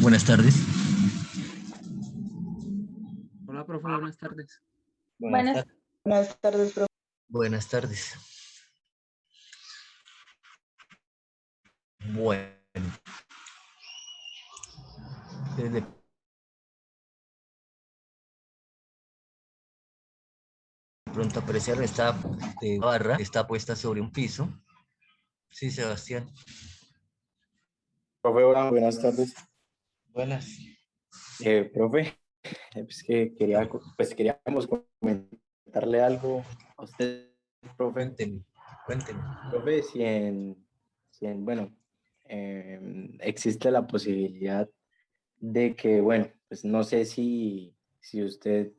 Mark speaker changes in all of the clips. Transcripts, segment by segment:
Speaker 1: Buenas tardes.
Speaker 2: Hola, profe, buenas tardes.
Speaker 3: Buenas tardes, profe.
Speaker 1: Buenas tardes. Bueno. Desde pronto apreciaron esta barra, está puesta sobre un piso. Sí, Sebastián.
Speaker 4: Profe, hola, buenas tardes.
Speaker 1: Buenas.
Speaker 4: Profe, pues que queríamos comentarle algo a usted, profe.
Speaker 1: Cuénteme.
Speaker 4: Profe, bueno, existe la posibilidad de que, bueno, pues no sé si usted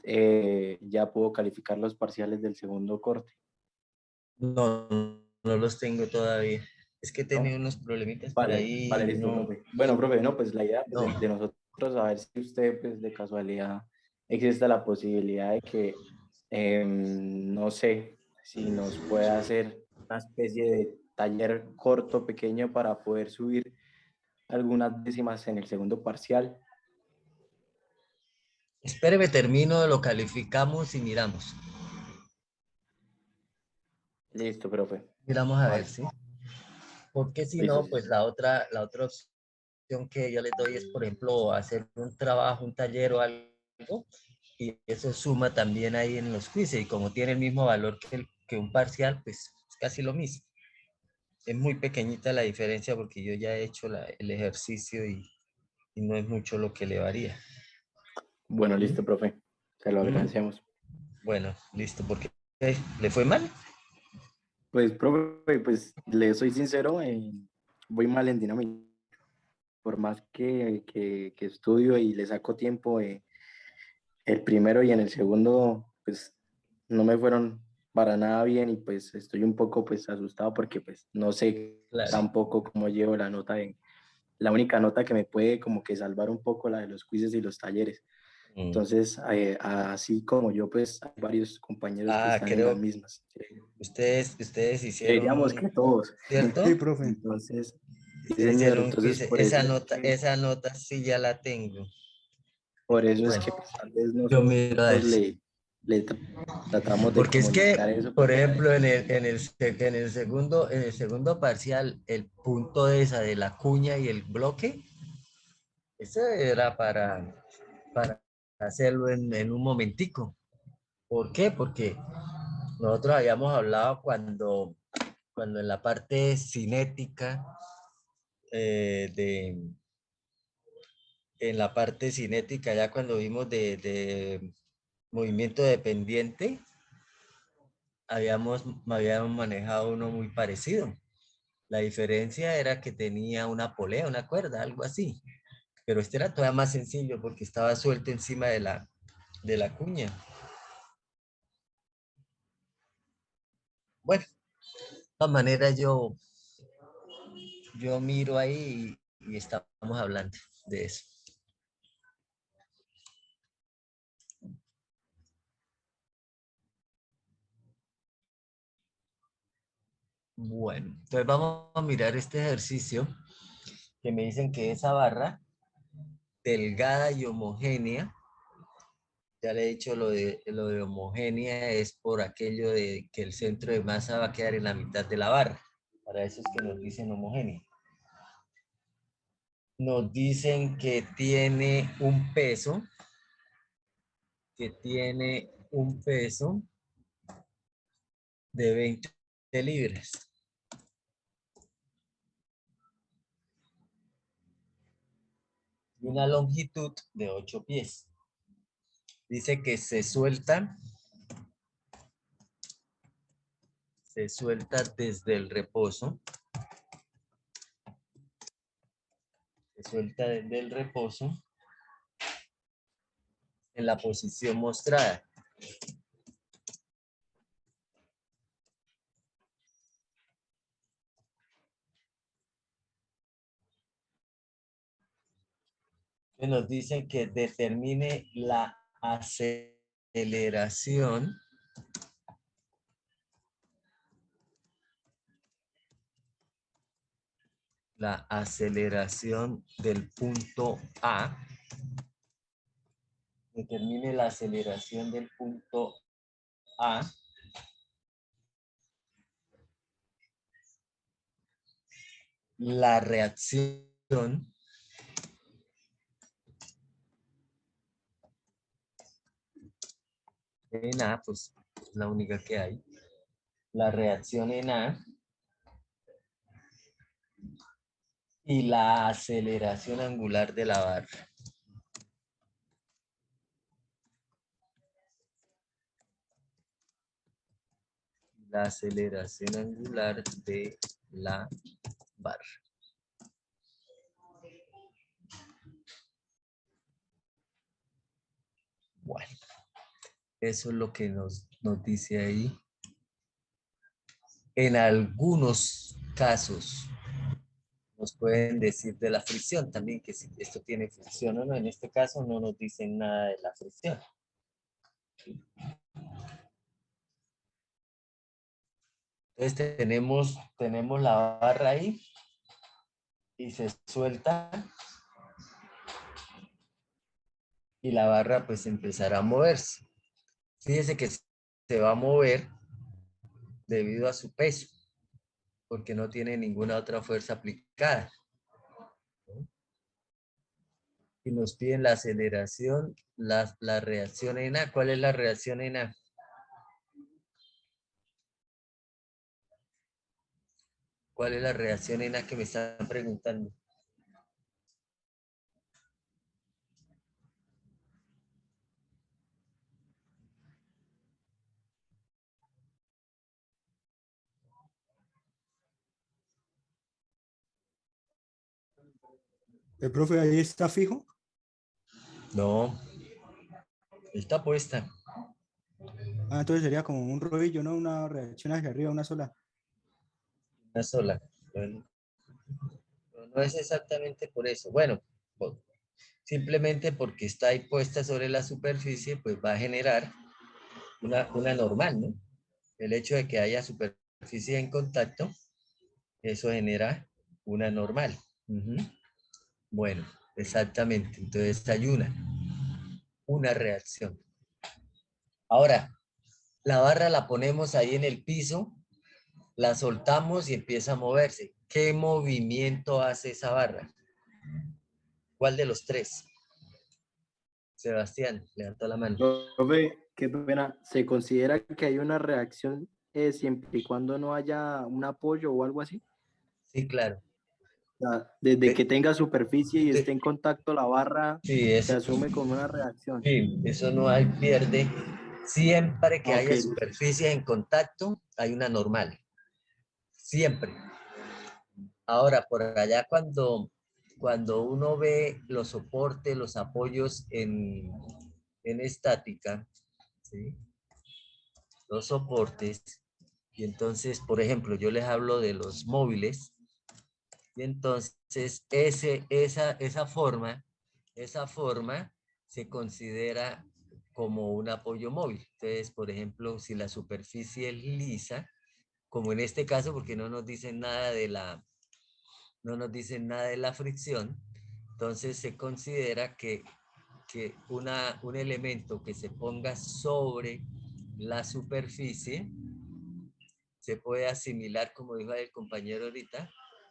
Speaker 4: ya pudo calificar los parciales del segundo corte.
Speaker 1: No, no los tengo todavía. Es que he tenido
Speaker 4: ¿No?
Speaker 1: unos problemitas por ahí.
Speaker 4: Vale, listo,
Speaker 1: No.
Speaker 4: profe. Bueno, profe, no, pues la idea
Speaker 1: No.
Speaker 4: de nosotros, a ver si usted, pues de casualidad, existe la posibilidad de que, no sé, si nos pueda hacer una especie de taller corto, pequeño, para poder subir algunas décimas en el segundo parcial.
Speaker 1: Espéreme, termino, lo calificamos y miramos.
Speaker 4: Listo, profe.
Speaker 1: Miramos a
Speaker 4: Vale.
Speaker 1: ver, ¿sí? Porque si
Speaker 4: Listo,
Speaker 1: no,
Speaker 4: sí.
Speaker 1: pues la otra opción que yo les doy es, por ejemplo, hacer un trabajo, un taller o algo, y eso suma también ahí en los quizzes, y como tiene el mismo valor que un parcial, pues es casi lo mismo. Es muy pequeñita la diferencia porque yo ya he hecho el ejercicio y no es mucho lo que le varía.
Speaker 4: Bueno, listo, profe. Se lo agradecemos.
Speaker 1: Bueno, listo, porque ¿le fue mal?
Speaker 4: Pues, profe, pues le soy sincero, voy mal en dinámica. Por más que estudio y le saco tiempo, el primero y en el segundo, pues no me fueron para nada bien y pues estoy un poco pues asustado porque pues no sé tampoco cómo llevo la nota la única nota que me puede como que salvar un poco la de los quizzes y los talleres. Entonces, así como yo, pues hay varios compañeros que están en las mismas.
Speaker 1: Ustedes hicieron
Speaker 4: Digamos que todos.
Speaker 1: ¿cierto?
Speaker 4: Sí, profe. Entonces, sí,
Speaker 1: Ustedes
Speaker 4: señor,
Speaker 1: hicieron un
Speaker 4: entonces
Speaker 1: quiz.
Speaker 4: por eso
Speaker 1: Esa nota sí ya la tengo.
Speaker 4: por eso
Speaker 1: Bueno,
Speaker 4: es que pues, tal vez
Speaker 1: yo miro a ver.
Speaker 4: nosotros le tratamos de
Speaker 1: Porque es
Speaker 4: comunicar
Speaker 1: que,
Speaker 4: eso.
Speaker 1: por ejemplo, en el segundo parcial, el punto de esa de la cuña y el bloque, eso era para hacerlo en un momentico. ¿Por qué? Porque nosotros habíamos hablado cuando en la parte cinética en la parte cinética, ya cuando vimos de movimiento dependiente, habíamos manejado uno muy parecido. La diferencia era que tenía una polea, una cuerda, algo así. Pero este era todavía más sencillo porque estaba suelto encima de la cuña. Bueno, de todas maneras yo miro ahí y estamos hablando de eso. Bueno, entonces vamos a mirar este ejercicio que me dicen que esa barra delgada y homogénea, ya le he dicho lo de homogénea es por aquello de que el centro de masa va a quedar en la mitad de la barra. Para eso es que nos dicen homogénea. Nos dicen que tiene un peso, de 20 libras. Y una longitud de 8 pies. Dice que se suelta desde el reposo. Se suelta desde el reposo en la posición mostrada. Nos dicen que determine la aceleración la aceleración del punto A. Determine la aceleración del punto A. La reacción en A, pues es la única que hay. La reacción en A y la aceleración angular de la barra. La aceleración angular de la barra. Bueno, eso es lo que nos dice ahí. En algunos casos nos pueden decir de la fricción también, que si esto tiene fricción o no. En este caso no nos dicen nada de la fricción. Entonces tenemos la barra ahí y se suelta y la barra pues empezará a moverse. Fíjese que se va a mover debido a su peso, porque no tiene ninguna otra fuerza aplicada. Y nos piden la aceleración, la reacción en A. ¿Cuál es la reacción en A? ¿Cuál es la reacción en A que me están preguntando?
Speaker 5: El profe ahí está fijo.
Speaker 1: No, está puesta.
Speaker 5: Ah, entonces sería como un rodillo, ¿no? Una reacción hacia arriba, una sola.
Speaker 1: Una sola. Bueno, no es exactamente por eso. Bueno, simplemente porque está ahí puesta sobre la superficie, pues va a generar una normal, ¿no? El hecho de que haya superficie en contacto, eso genera una normal. Bueno, exactamente. Entonces hay una reacción. Ahora, la barra la ponemos ahí en el piso, la soltamos y empieza a moverse. ¿Qué movimiento hace esa barra? ¿Cuál de los tres? Sebastián, levantó la mano.
Speaker 4: Profe, qué pena. ¿Se considera que hay una reacción siempre y cuando no haya un apoyo o algo así?
Speaker 1: Sí, claro.
Speaker 4: O sea, desde que tenga superficie y esté en
Speaker 1: Sí,
Speaker 4: contacto la barra, se
Speaker 1: eso,
Speaker 4: asume como una reacción.
Speaker 1: sí, eso no hay pierde. Siempre que
Speaker 4: Ah, ok,
Speaker 1: haya
Speaker 4: listo.
Speaker 1: superficie en contacto, hay una normal. Siempre. Ahora, por allá cuando uno ve los soportes, los apoyos en estática, ¿sí? Los soportes, y entonces, por ejemplo, yo les hablo de los móviles, y entonces esa forma se considera como un apoyo móvil. Entonces, por ejemplo, si la superficie es lisa, como en este caso, porque no nos dicen nada de la fricción, entonces se considera que un elemento que se ponga sobre la superficie se puede asimilar, como dijo el compañero ahorita,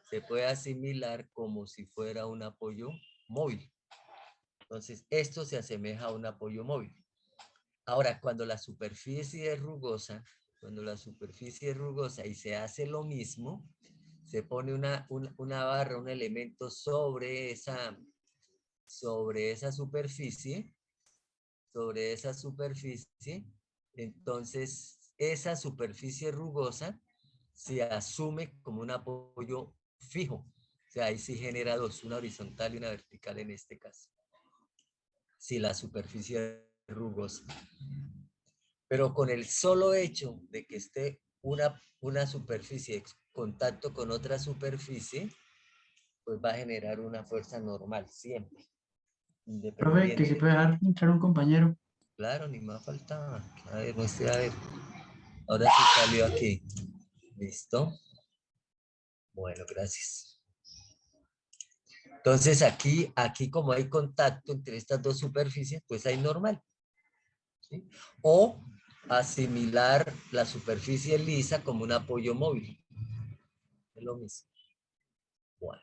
Speaker 1: se puede asimilar como si fuera un apoyo móvil. Entonces, esto se asemeja a un apoyo móvil. Ahora, cuando la superficie es rugosa y se hace lo mismo, se pone una barra, un elemento sobre esa superficie, entonces esa superficie rugosa se asume como un apoyo fijo. O sea, ahí sí genera dos, una horizontal y una vertical en este caso. Si la superficie es rugosa. Pero con el solo hecho de que esté una superficie en contacto con otra superficie, pues va a generar una fuerza normal siempre.
Speaker 2: Profe, que si
Speaker 1: Independiente.
Speaker 2: puede dejar entrar un compañero.
Speaker 1: Claro, ni más faltaba. A ver, muestre, a ver. Ahora sí salió aquí. ¿Listo? Bueno, gracias. Entonces aquí como hay contacto entre estas dos superficies, pues hay normal. ¿Sí? O asimilar la superficie lisa como un apoyo móvil. Es lo mismo. Bueno.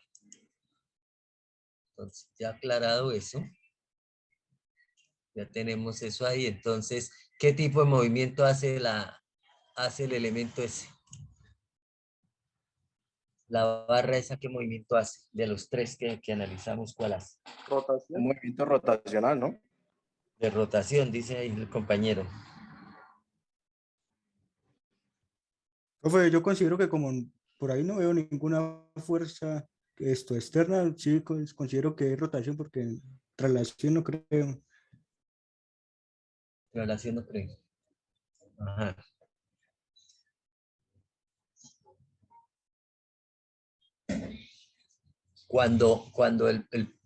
Speaker 1: Entonces, ya aclarado eso, ya tenemos eso ahí. Entonces, ¿qué tipo de movimiento hace el elemento ese? La barra esa, ¿qué movimiento hace? De los tres que analizamos, ¿cuál hace?
Speaker 4: Rotación. Un movimiento rotacional, ¿no?
Speaker 1: De rotación, dice ahí el compañero.
Speaker 5: Profe, yo considero que como por ahí no veo ninguna fuerza externa, sí considero que es rotación porque traslación no creo.
Speaker 1: Relación no creo. Ajá. Cuando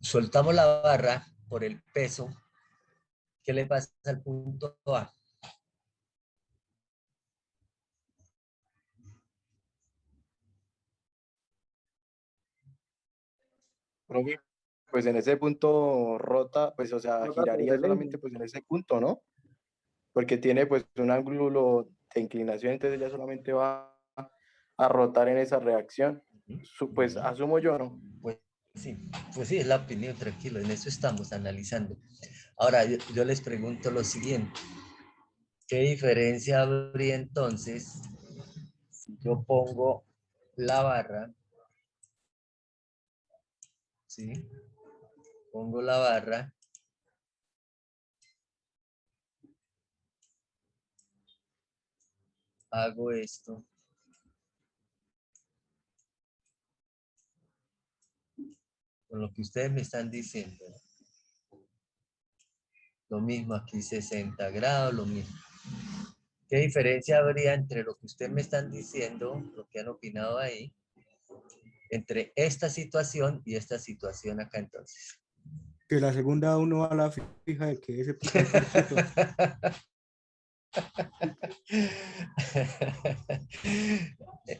Speaker 1: soltamos la barra por el peso, ¿qué le pasa al punto A?
Speaker 4: Profe, pues en ese punto rota, pues o sea,
Speaker 2: Rota
Speaker 4: giraría
Speaker 2: sobre el
Speaker 4: solamente
Speaker 2: eje.
Speaker 4: pues en ese punto, ¿no? Porque tiene pues un ángulo de inclinación, entonces ya solamente va a rotar en esa reacción. Pues asumo yo, ¿no?
Speaker 1: Pues sí, es la opinión, tranquilo, en eso estamos analizando. Ahora, yo les pregunto lo siguiente, ¿qué diferencia habría entonces si yo pongo la barra, ¿sí? Pongo la barra, hago esto, con lo que ustedes me están diciendo. Lo mismo aquí, 60 grados, lo mismo. ¿Qué diferencia habría entre lo que ustedes me están diciendo, lo que han opinado ahí, entre esta situación y esta situación acá entonces?
Speaker 5: Que la segunda uno va a la fija de que ese punto es quieto.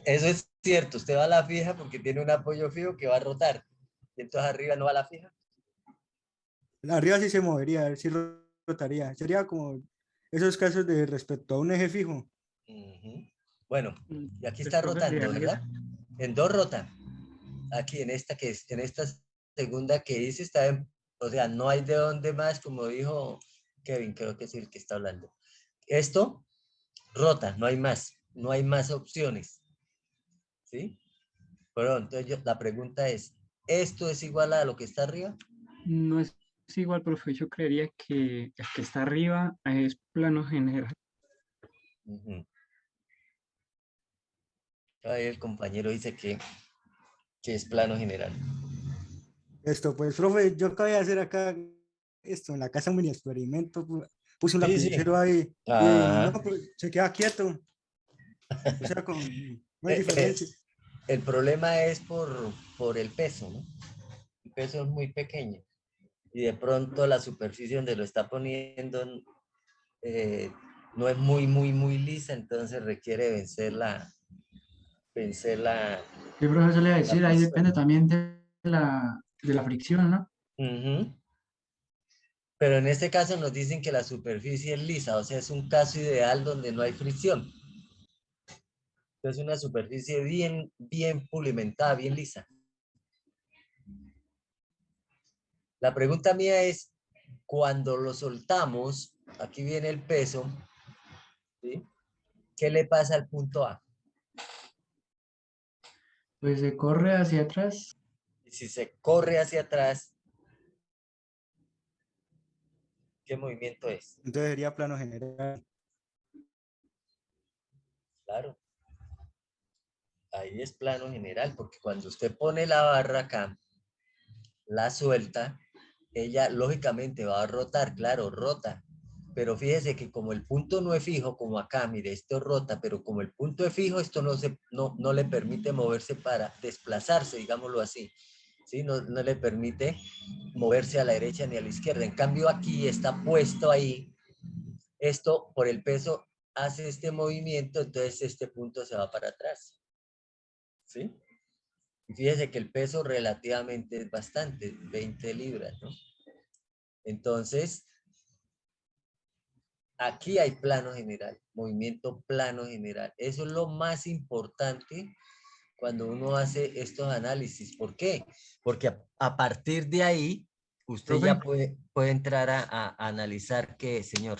Speaker 1: Eso es cierto, usted va a la fija porque tiene un apoyo fijo que va a rotar. Y entonces arriba no va a la fija.
Speaker 5: Arriba sí se movería, sí rotaría. Sería como esos casos de respecto a un eje fijo.
Speaker 1: Bueno, y aquí está
Speaker 2: Profe, en
Speaker 1: rotando,
Speaker 2: realidad,
Speaker 1: ¿verdad? En dos rota. Aquí en esta en esta segunda que dice está o sea, no hay de dónde más, como dijo Kevin, creo que es el que está hablando. Esto rota, no hay más opciones, ¿sí? Pero entonces la pregunta es, ¿esto es igual a lo que está arriba?
Speaker 2: no es igual, profe. Yo creería que el que está arriba es plano general.
Speaker 1: Ahí el compañero dice que es plano general.
Speaker 5: Esto, pues, profe, yo acabé de hacer acá esto en la casa un mini experimento. Puse un
Speaker 1: Sí, sí.
Speaker 5: lapicero ahí y no,
Speaker 1: Ajá.
Speaker 5: pues, se queda quieto. O sea, no hay
Speaker 1: Eh, eh,
Speaker 5: diferencia.
Speaker 1: El problema es por el peso, ¿no? El peso es muy pequeño y de pronto la superficie donde lo está poniendo eh, no es muy lisa, entonces requiere vencer
Speaker 2: Sí, profe, eso le iba a
Speaker 1: la
Speaker 2: decir, ahí depende
Speaker 1: presión.
Speaker 2: también de la fricción, ¿no?
Speaker 1: Ujú. Pero en este caso nos dicen que la superficie es lisa, o sea, es un caso ideal donde no hay fricción. Es una superficie bien pulimentada, bien lisa. La pregunta mía es, cuando lo soltamos, aquí viene el peso, ¿sí? ¿Qué le pasa al punto A?
Speaker 2: Pues se corre hacia atrás.
Speaker 1: Y si se corre hacia atrás, ¿qué movimiento es?
Speaker 5: Entonces sería plano general.
Speaker 1: Claro, ahí es plano general, porque cuando usted pone la barra acá, la suelta, ella lógicamente va a rotar, claro, rota. Pero fíjese que como el punto no es fijo, como acá, mire, esto rota, pero como el punto es fijo, esto no le permite moverse para desplazarse, digámoslo así. ¿Sí? No le permite moverse a la derecha ni a la izquierda. En cambio, aquí está puesto ahí. Esto, por el peso, hace este movimiento, entonces este punto se va para atrás. ¿Sí? Y fíjese que el peso relativamente es bastante, 20 libras, ¿no? Entonces, aquí hay plano general, movimiento plano general. Eso es lo más importante cuando uno hace estos análisis. ¿Por qué? Porque a partir de ahí, usted
Speaker 2: Profe,
Speaker 1: ya puede entrar a analizar qué, señor.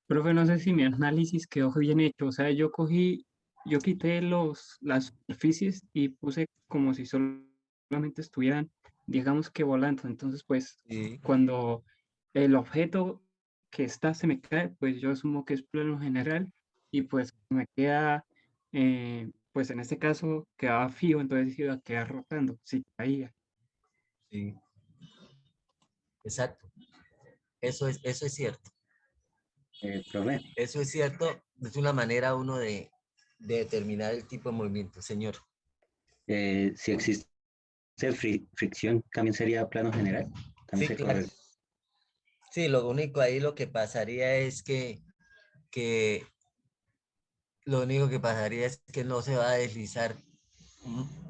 Speaker 2: profe, no sé si mi análisis quedó bien hecho. O sea, yo quité las superficies y puse como si solamente estuvieran, digamos que volando. Entonces, pues,
Speaker 1: Sí,
Speaker 2: cuando el objeto que está se me cae, pues yo asumo que es plano general y pues me queda, pues en este caso quedaba fijo, entonces iba a quedar rotando si caía.
Speaker 1: sí, exacto. Eso es cierto.
Speaker 6: Profe,
Speaker 1: Eso es cierto. Es una manera uno de determinar el tipo de movimiento, señor.
Speaker 6: si existe fricción, ¿también sería plano general? También
Speaker 1: Sí,
Speaker 6: se
Speaker 1: claro.
Speaker 6: corre.
Speaker 1: Sí, lo único ahí lo que pasaría es que lo único que pasaría es que no se va a deslizar,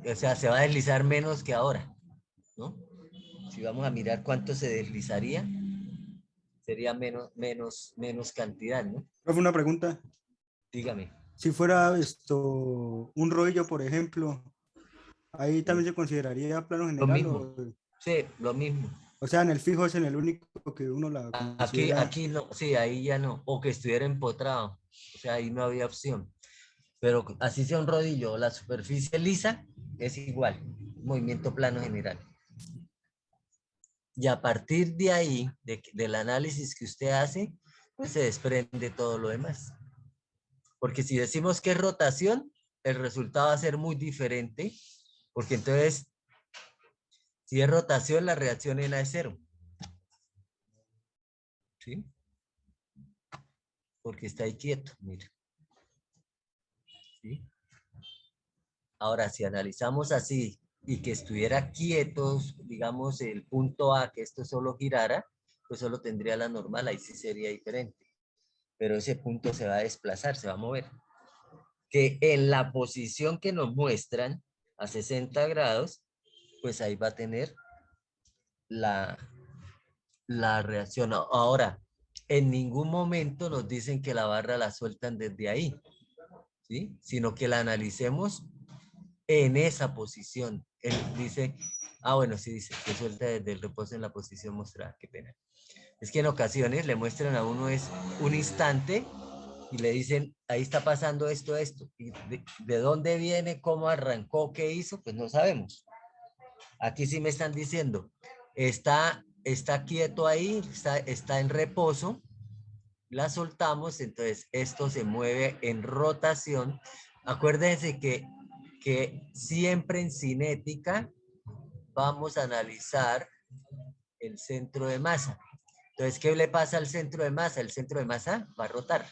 Speaker 1: o sea, se va a deslizar menos que ahora, ¿no? Si vamos a mirar cuánto se deslizaría, sería menos cantidad, ¿no?
Speaker 5: Profe, una pregunta.
Speaker 1: Dígame.
Speaker 5: Si fuera esto, un rodillo, por ejemplo, ahí también
Speaker 1: Sí.
Speaker 5: se consideraría plano
Speaker 1: Lo
Speaker 5: general
Speaker 1: mismo. Sí, lo mismo.
Speaker 5: o sea, en el fijo es en el único que uno la considera.
Speaker 1: Aquí no, sí, ahí ya no. O que estuviera empotrado. O sea, ahí no había opción. Pero así sea un rodillo o la superficie lisa, es igual. Movimiento plano general. Y a partir de ahí, del análisis que usted hace, pues se desprende todo lo demás. Porque si decimos que es rotación, el resultado va a ser muy diferente. Porque entonces, si es rotación, la reacción en A es cero. ¿Sí? Porque está ahí quieto, mire. ¿Sí? Ahora, si analizamos así y que estuviera quieto, digamos, el punto A, que esto solo girara, pues solo tendría la normal, ahí sí sería diferente. Pero ese punto se va a desplazar, se va a mover. Que en la posición que nos muestran, a 60 grados, pues ahí va a tener la, la reacción. Ahora, en ningún momento nos dicen que la barra la sueltan desde ahí, ¿sí? Sino que la analicemos en esa posición. Él dice, bueno, sí dice, que suelta desde el reposo en la posición mostrada, qué pena. Es que en ocasiones le muestran a uno es un instante y le dicen, ahí está pasando esto, esto. Y de dónde viene, cómo arrancó, qué hizo, pues no sabemos. Aquí sí me están diciendo, está quieto ahí, está en reposo, la soltamos, entonces esto se mueve en rotación. Acuérdense que siempre en cinética vamos a analizar el centro de masa. Entonces, ¿qué le pasa al centro de masa? El centro de masa va a rotar.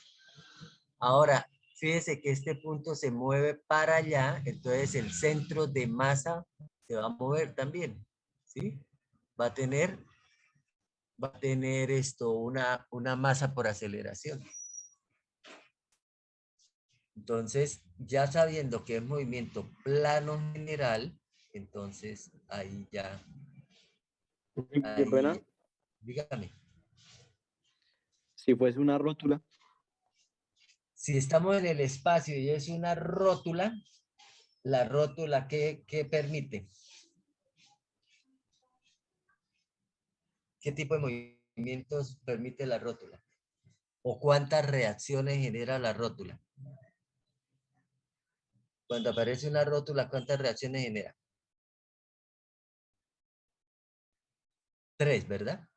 Speaker 1: Ahora, fíjese que este punto se mueve para allá, entonces el centro de masa se va a mover también, ¿sí? Va a tener, una masa por aceleración. Entonces, ya sabiendo que es movimiento plano general, entonces ahí ya,
Speaker 4: Qué pena.
Speaker 1: ahí, dígame.
Speaker 4: Si fuese una rótula,
Speaker 1: Si estamos en el espacio y es una rótula, la rótula, ¿qué permite? ¿Qué tipo de movimientos permite la rótula? ¿O cuántas reacciones genera la rótula? Cuando aparece una rótula, ¿cuántas reacciones genera? 3, ¿verdad?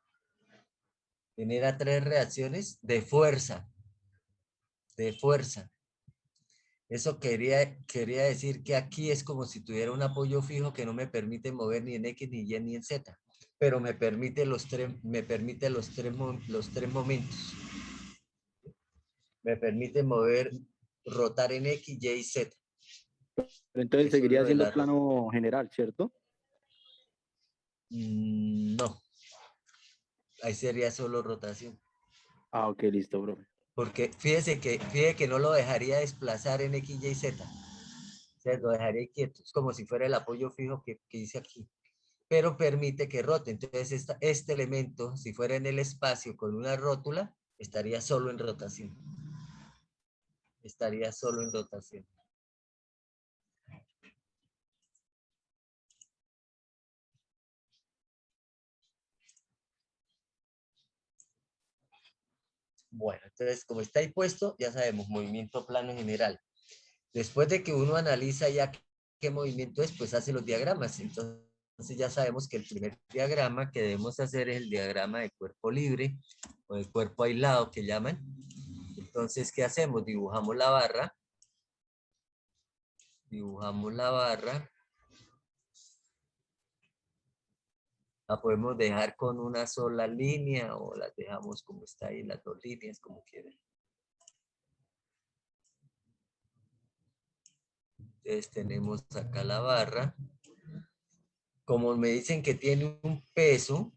Speaker 1: Genera 3 reacciones de fuerza. De fuerza. Eso quería decir que aquí es como si tuviera un apoyo fijo que no me permite mover ni en X, ni Y, ni en Z. Pero me permite los tres momentos. Me permite mover, rotar en X, Y y Z.
Speaker 4: pero entonces
Speaker 1: Eso es
Speaker 4: seguiría
Speaker 1: lo de
Speaker 4: siendo
Speaker 1: la rótula.
Speaker 4: plano general, ¿cierto?
Speaker 1: No, ahí sería solo rotación.
Speaker 4: Ah, ok, listo, bro.
Speaker 1: Porque fíjese que no lo dejaría desplazar en X, Y, Z. Entonces lo dejaré quieto, es como si fuera el apoyo fijo que hice aquí. Pero permite que rote. Entonces este elemento, si fuera en el espacio con una rótula, estaría solo en rotación. Estaría solo en rotación. Bueno, entonces como está ahí puesto, ya sabemos, movimiento plano general. Después de que uno analiza ya qué movimiento es, pues hace los diagramas. Entonces ya sabemos que el primer diagrama que debemos hacer es el diagrama de cuerpo libre o de cuerpo aislado que llaman. Entonces, ¿qué hacemos? Dibujamos la barra. Dibujamos la barra. La podemos dejar con una sola línea o las dejamos como está ahí, las dos líneas, como quieran. Entonces tenemos acá la barra. Como me dicen que tiene un peso,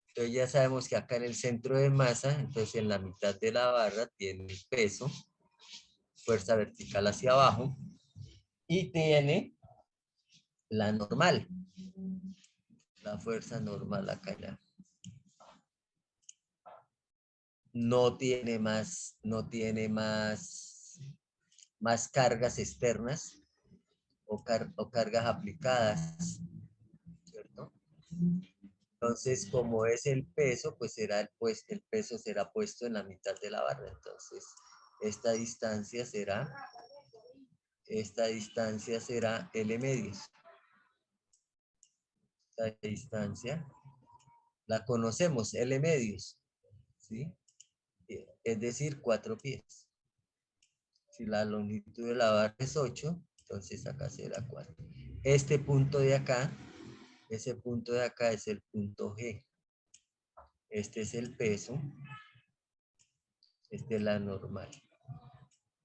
Speaker 1: entonces ya sabemos que acá en el centro de masa, entonces en la mitad de la barra tiene el peso, fuerza vertical hacia abajo, y tiene la normal, la fuerza normal acá ya. No tiene más cargas externas o cargas aplicadas, ¿cierto? Entonces, como es el peso, pues el peso será puesto en la mitad de la barra. Entonces, esta distancia será L medios. Esta distancia la conocemos, L medios, ¿sí? Es decir, 4 pies. Si la longitud de la barra es 8, entonces acá será 4. Este punto de acá, ese punto de acá es el punto G. Este es el peso. Esta es la normal.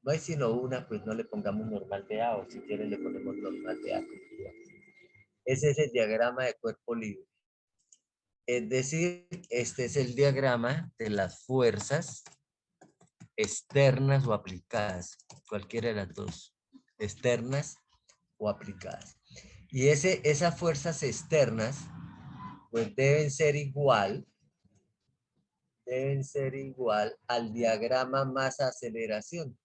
Speaker 1: No hay sino una, pues no le pongamos normal de A, o si quieren le ponemos normal de A. Ese es el diagrama de cuerpo libre. Es decir, este es el diagrama de las fuerzas externas o aplicadas, cualquiera de las dos, externas o aplicadas. Y esas fuerzas externas, pues deben ser igual al diagrama masa-aceleración.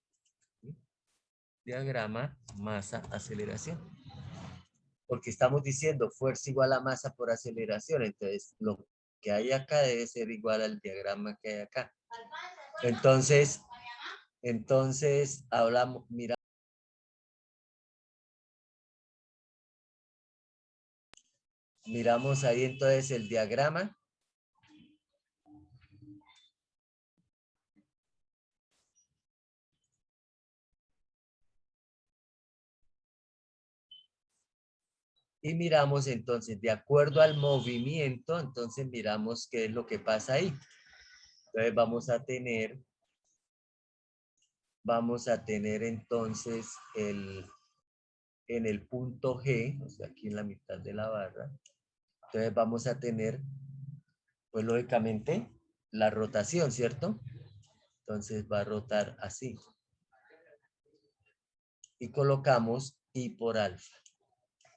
Speaker 1: ¿Sí? Diagrama masa-aceleración. Porque estamos diciendo fuerza igual a masa por aceleración, entonces lo que hay acá debe ser igual al diagrama que hay acá. Entonces miramos ahí entonces el diagrama. Y miramos entonces, de acuerdo al movimiento, entonces miramos qué es lo que pasa ahí. Entonces vamos a tener entonces en el punto G, o sea, aquí en la mitad de la barra, entonces vamos a tener, pues lógicamente, la rotación, ¿cierto? Entonces va a rotar así. Y colocamos I por alfa.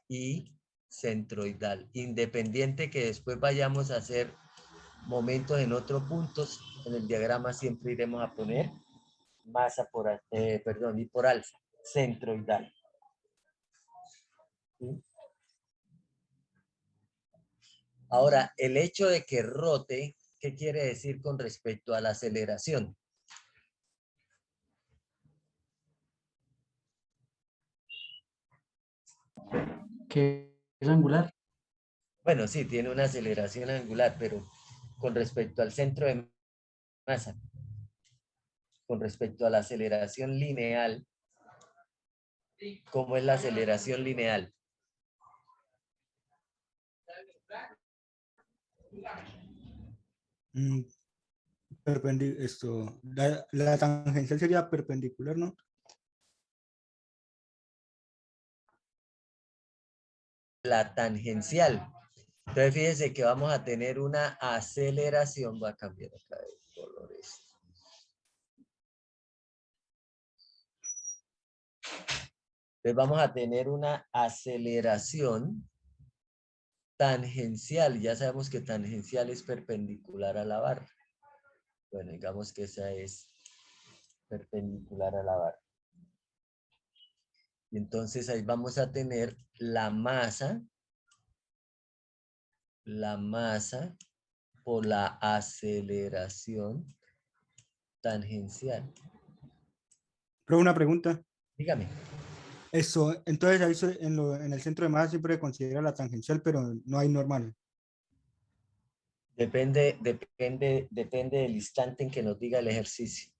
Speaker 1: Y centroidal. Independiente que después vayamos a hacer momentos en otros puntos, en el diagrama siempre iremos a poner masa por, I por alfa, centroidal. ¿Sí? Ahora, el hecho de que rote, ¿qué quiere decir con respecto a la aceleración?
Speaker 2: Que es angular.
Speaker 1: Bueno, sí, tiene una aceleración angular, pero con respecto al centro de masa, con respecto a la aceleración lineal, ¿cómo es la aceleración lineal?
Speaker 5: La tangencial sería perpendicular, ¿no?
Speaker 1: La tangencial. Entonces fíjense que vamos a tener una aceleración, voy a cambiar acá de colores. Entonces vamos a tener una aceleración tangencial. Ya sabemos que tangencial es perpendicular a la barra. Bueno, digamos que esa es perpendicular a la barra. Y entonces ahí vamos a tener la masa por la aceleración tangencial.
Speaker 5: Pero una pregunta.
Speaker 1: Dígame.
Speaker 5: Eso, entonces ahí en el centro de masa siempre se considera la tangencial, pero no hay normal.
Speaker 1: Depende del instante en que nos diga el ejercicio.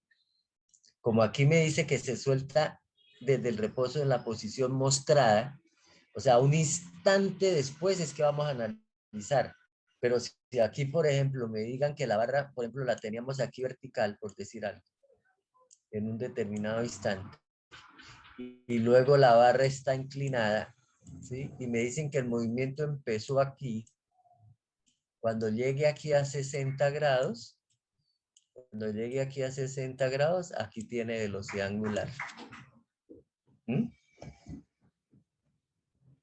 Speaker 1: Como aquí me dice que se suelta desde el reposo en la posición mostrada, o sea, un instante después es que vamos a analizar. Pero si aquí, por ejemplo, me digan que la barra, por ejemplo, la teníamos aquí vertical, por decir algo, en un determinado instante, y luego la barra está inclinada, ¿sí? Y me dicen que el movimiento empezó aquí, cuando llegue aquí a 60 grados, aquí tiene velocidad angular. ¿Mm?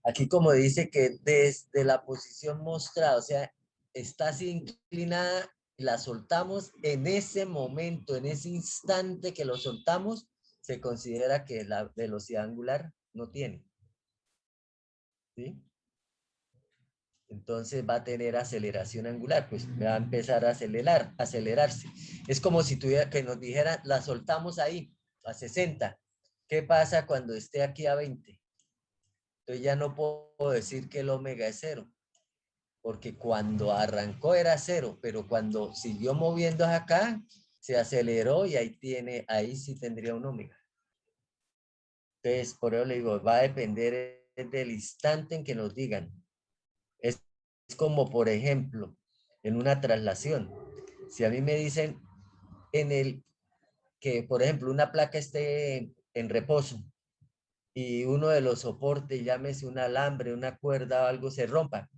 Speaker 1: Aquí como dice que desde la posición mostrada, o sea, está así inclinada, la soltamos, en ese momento, en ese instante que lo soltamos, se considera que la velocidad angular no tiene. ¿Sí? Entonces va a tener aceleración angular, pues va a empezar a acelerarse. Es como si tuviera que nos dijera, la soltamos ahí, a 60. ¿Qué pasa cuando esté aquí a 20? Entonces ya no puedo decir que el omega es 0, porque cuando arrancó era 0, pero cuando siguió moviendo acá, se aceleró y ahí sí tendría un omega. Entonces, por eso le digo, va a depender del instante en que nos digan. Es como, por ejemplo, en una traslación. Si a mí me dicen que, por ejemplo, una placa esté en reposo y uno de los soportes, llámese un alambre, una cuerda o algo, se rompa,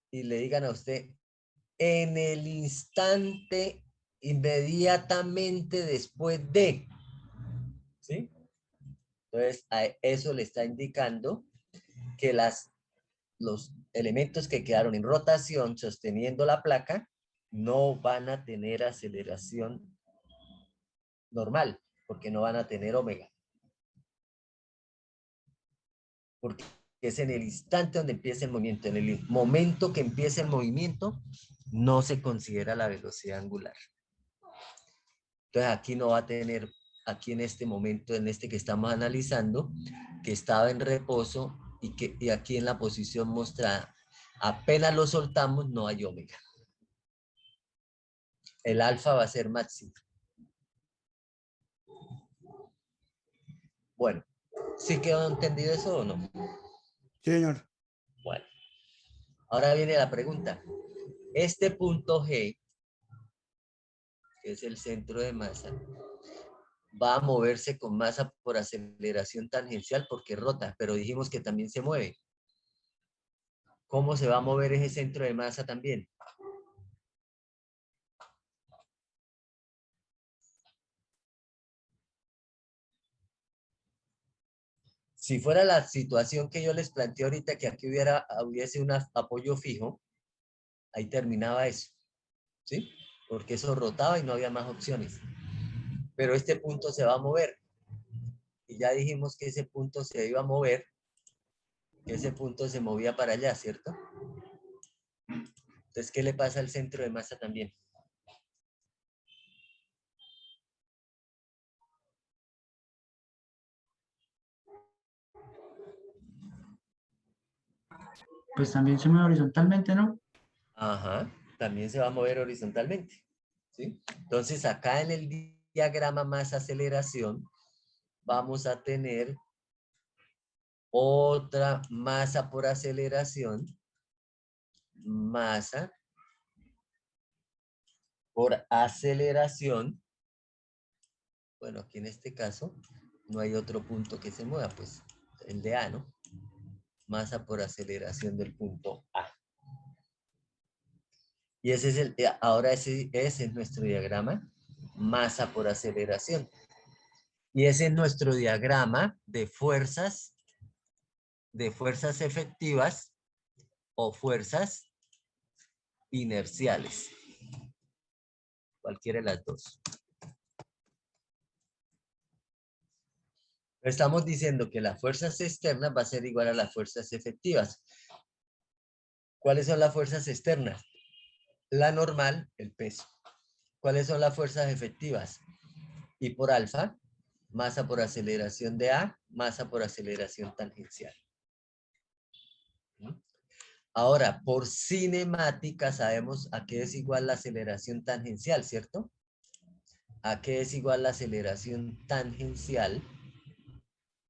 Speaker 1: y le digan a usted, en el instante, inmediatamente después de, ¿sí? Entonces, eso le está indicando que los elementos que quedaron en rotación sosteniendo la placa no van a tener aceleración normal, porque no van a tener omega. Porque es en el instante donde empieza el movimiento. En el momento que empieza el movimiento, no se considera la velocidad angular. Entonces aquí no va a tener, aquí en este momento, en este que estamos analizando, que estaba en reposo y aquí en la posición mostrada, apenas lo soltamos, no hay omega. El alfa va a ser máximo. Bueno, ¿sí quedó entendido eso o no?
Speaker 5: Sí, señor.
Speaker 1: Bueno, ahora viene la pregunta. Este punto G, que es el centro de masa, va a moverse con masa por aceleración tangencial porque rota, pero dijimos que también se mueve. ¿Cómo se va a mover ese centro de masa también? Si fuera la situación que yo les planteé ahorita, que aquí hubiese un apoyo fijo, ahí terminaba eso, ¿sí? Porque eso rotaba y no había más opciones. Pero este punto se va a mover. Y ya dijimos que ese punto se iba a mover, que ese punto se movía para allá, ¿cierto? Entonces, ¿qué le pasa al centro de masa también?
Speaker 2: Pues también se mueve horizontalmente, ¿no?
Speaker 1: Ajá, también se va a mover horizontalmente, ¿sí? Entonces, acá en el diagrama masa aceleración, vamos a tener otra masa por aceleración, masa por aceleración. Bueno, aquí en este caso no hay otro punto que se mueva, pues el de A, ¿no? Masa por aceleración del punto A. Y ese es ahora ese es nuestro diagrama, masa por aceleración. Y ese es nuestro diagrama de fuerzas efectivas o fuerzas inerciales. Cualquiera de las dos. Estamos diciendo que las fuerzas externas va a ser igual a las fuerzas efectivas. ¿Cuáles son las fuerzas externas? La normal, el peso. ¿Cuáles son las fuerzas efectivas? Y por alfa, masa por aceleración de A, masa por aceleración tangencial. Ahora, por cinemática sabemos a qué es igual la aceleración tangencial, ¿cierto? ¿A qué es igual la aceleración tangencial?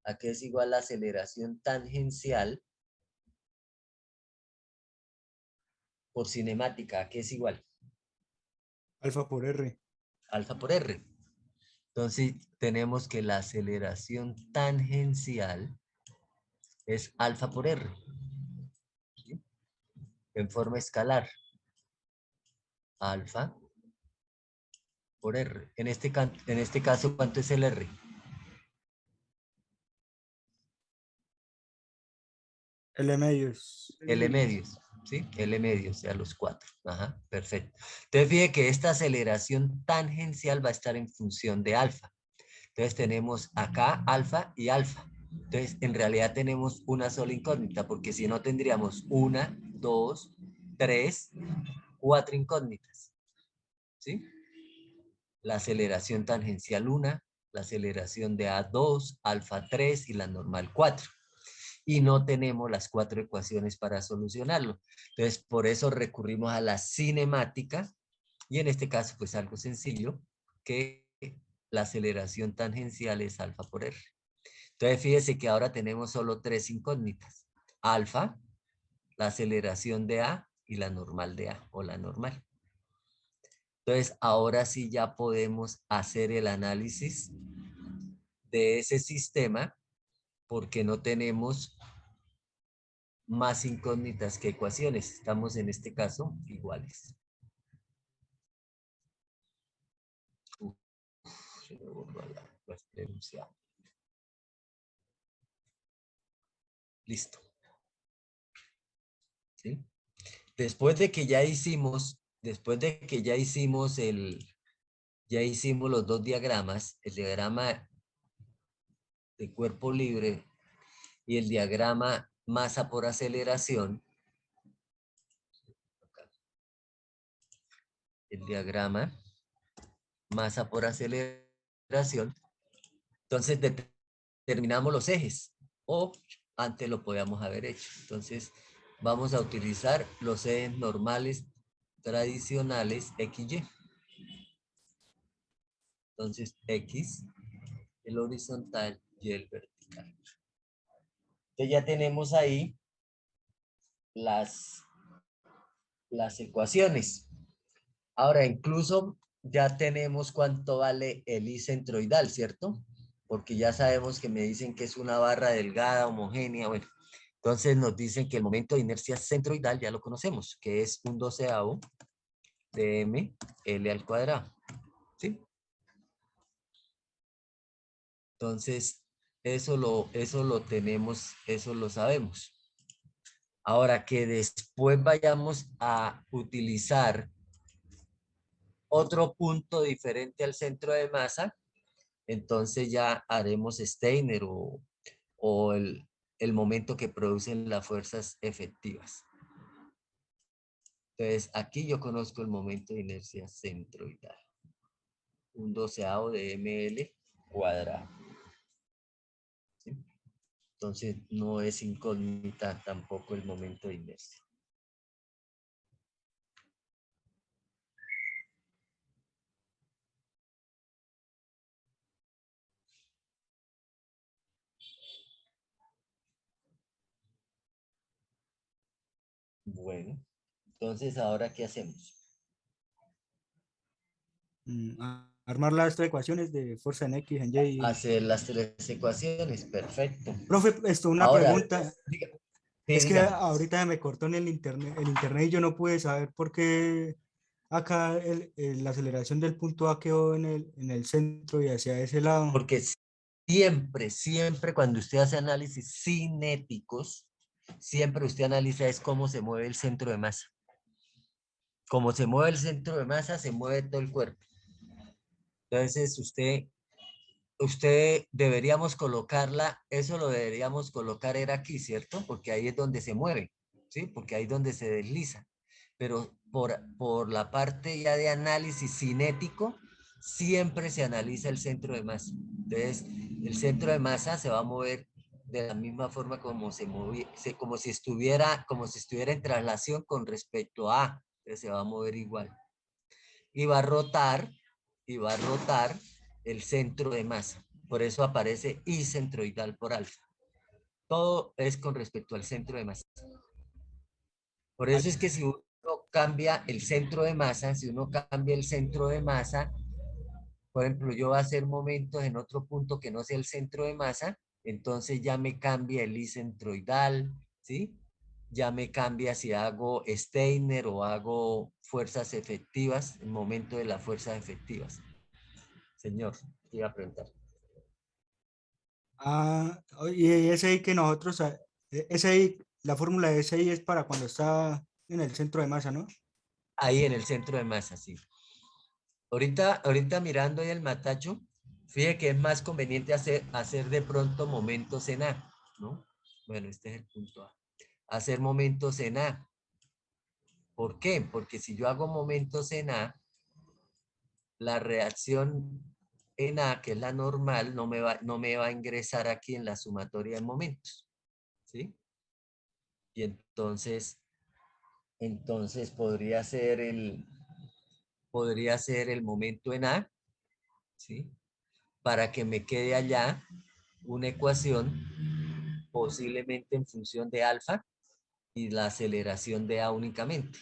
Speaker 1: ¿A qué es igual la aceleración tangencial? Por cinemática, ¿a qué es igual?
Speaker 5: Alfa por R.
Speaker 1: Alfa por R. Entonces, tenemos que la aceleración tangencial es alfa por R. ¿Sí? En forma escalar. Alfa por R. En este caso, ¿cuánto es el R?
Speaker 5: L medios.
Speaker 1: L medios, ¿sí? L medios, o sea, los 4. Ajá, perfecto. Entonces, fíjate que esta aceleración tangencial va a estar en función de alfa. Entonces, tenemos acá alfa y alfa. Entonces, en realidad tenemos una sola incógnita, porque si no tendríamos 1, 2, 3, 4 incógnitas, ¿sí? La aceleración tangencial 1, la aceleración de A2, alfa 3 y la normal 4. Y no tenemos las 4 ecuaciones para solucionarlo. Entonces, por eso recurrimos a la cinemática y en este caso, pues algo sencillo, que la aceleración tangencial es alfa por R. Entonces, fíjese que ahora tenemos solo 3 incógnitas. Alfa, la aceleración de A y la normal de A o la normal. Entonces, ahora sí ya podemos hacer el análisis de ese sistema porque no tenemos más incógnitas que ecuaciones. Estamos en este caso iguales. Se me borró la referencia. Listo. ¿Sí? Después de que ya hicimos ya hicimos los dos diagramas, el diagrama de cuerpo libre y el diagrama masa por aceleración. El diagrama masa por aceleración. Entonces determinamos los ejes o antes lo podíamos haber hecho. Entonces vamos a utilizar los ejes normales tradicionales XY. Entonces X, el horizontal y el vertical. Entonces ya tenemos ahí las ecuaciones. Ahora incluso ya tenemos cuánto vale el I centroidal, ¿cierto? Porque ya sabemos que me dicen que es una barra delgada, homogénea, bueno. Entonces nos dicen que el momento de inercia centroidal ya lo conocemos, que es un 12avo de m L al cuadrado, ¿sí? Entonces, eso lo tenemos, eso lo sabemos. Ahora que después vayamos a utilizar otro punto diferente al centro de masa, entonces ya haremos Steiner o el momento que producen las fuerzas efectivas. Entonces, aquí yo conozco el momento de inercia centroidal. Un 12avo de ml cuadrado. ¿Sí? Entonces, no es incógnita tampoco el momento de inercia. Bueno, entonces, ¿ahora qué hacemos?
Speaker 5: Armar las tres ecuaciones de fuerza en X, en Y.
Speaker 1: Hacer las 3 ecuaciones, perfecto.
Speaker 5: Profe, una
Speaker 1: Ahora,
Speaker 5: pregunta.
Speaker 1: sí,
Speaker 5: Es que
Speaker 1: dígame.
Speaker 5: ahorita me cortó en el internet y yo no pude saber por qué acá la aceleración del punto A quedó en el centro y hacia ese lado.
Speaker 1: Porque siempre cuando usted hace análisis cinéticos, siempre usted analiza es cómo se mueve el centro de masa. Como se mueve el centro de masa, se mueve todo el cuerpo. Entonces usted deberíamos colocarla, eso lo deberíamos colocar era aquí, ¿cierto? Porque ahí es donde se mueve, ¿sí? Porque ahí es donde se desliza. Pero por la parte ya de análisis cinético, siempre se analiza el centro de masa. Entonces, el centro de masa se va a mover de la misma forma como se movía, como si estuviera en traslación con respecto a, entonces se va a mover igual. Y va a rotar el centro de masa. Por eso aparece I centroidal por alfa. Todo es con respecto al centro de masa. Por eso es que si uno cambia el centro de masa, por ejemplo, yo voy a hacer momentos en otro punto que no sea el centro de masa, entonces ya me cambia el I centroidal, ¿sí? Ya me cambia si hago Steiner o hago fuerzas efectivas, el momento de las fuerzas efectivas. Señor, te iba a preguntar.
Speaker 5: Y ese que nosotros, la fórmula de SI es para cuando está en el centro de masa, ¿no?
Speaker 1: Ahí en el centro de masa, sí. Ahorita mirando ahí el matacho, fíjate que es más conveniente hacer de pronto momentos en A, ¿no? Bueno, este es el punto A. Hacer momentos en A. ¿Por qué? Porque si yo hago momentos en A, la reacción en A, que es la normal, no me va a ingresar aquí en la sumatoria de momentos, ¿sí? Y entonces podría ser el momento en A, ¿sí? Para que me quede allá una ecuación posiblemente en función de alfa y la aceleración de A únicamente.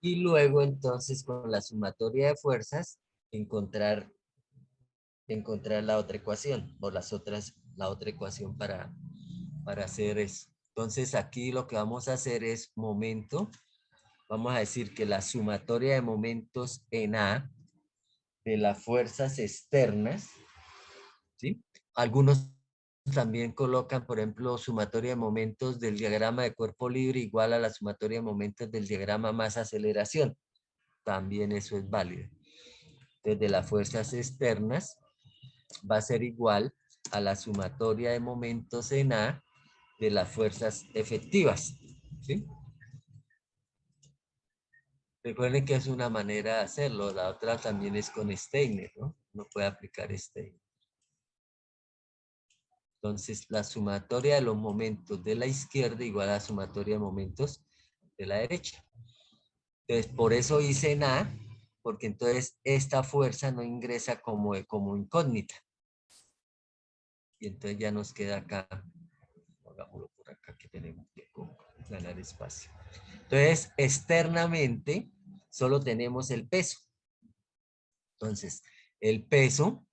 Speaker 1: Y luego entonces con la sumatoria de fuerzas encontrar la otra ecuación o la otra ecuación para hacer eso. Entonces aquí lo que vamos a hacer es momento. Vamos a decir que la sumatoria de momentos en A de las fuerzas externas, ¿sí? Algunos también colocan, por ejemplo, sumatoria de momentos del diagrama de cuerpo libre igual a la sumatoria de momentos del diagrama masa-aceleración. También eso es válido. Desde las fuerzas externas va a ser igual a la sumatoria de momentos en A de las fuerzas efectivas, ¿sí? Recuerden que es una manera de hacerlo, la otra también es con Steiner, ¿no? No puede aplicar Steiner. Entonces, la sumatoria de los momentos de la izquierda igual a la sumatoria de momentos de la derecha. Entonces, por eso hice en A, porque entonces esta fuerza no ingresa como incógnita. Y entonces ya nos queda acá, hagámoslo por acá que tenemos que ganar espacio. Entonces, externamente, solo tenemos el peso. Entonces, el peso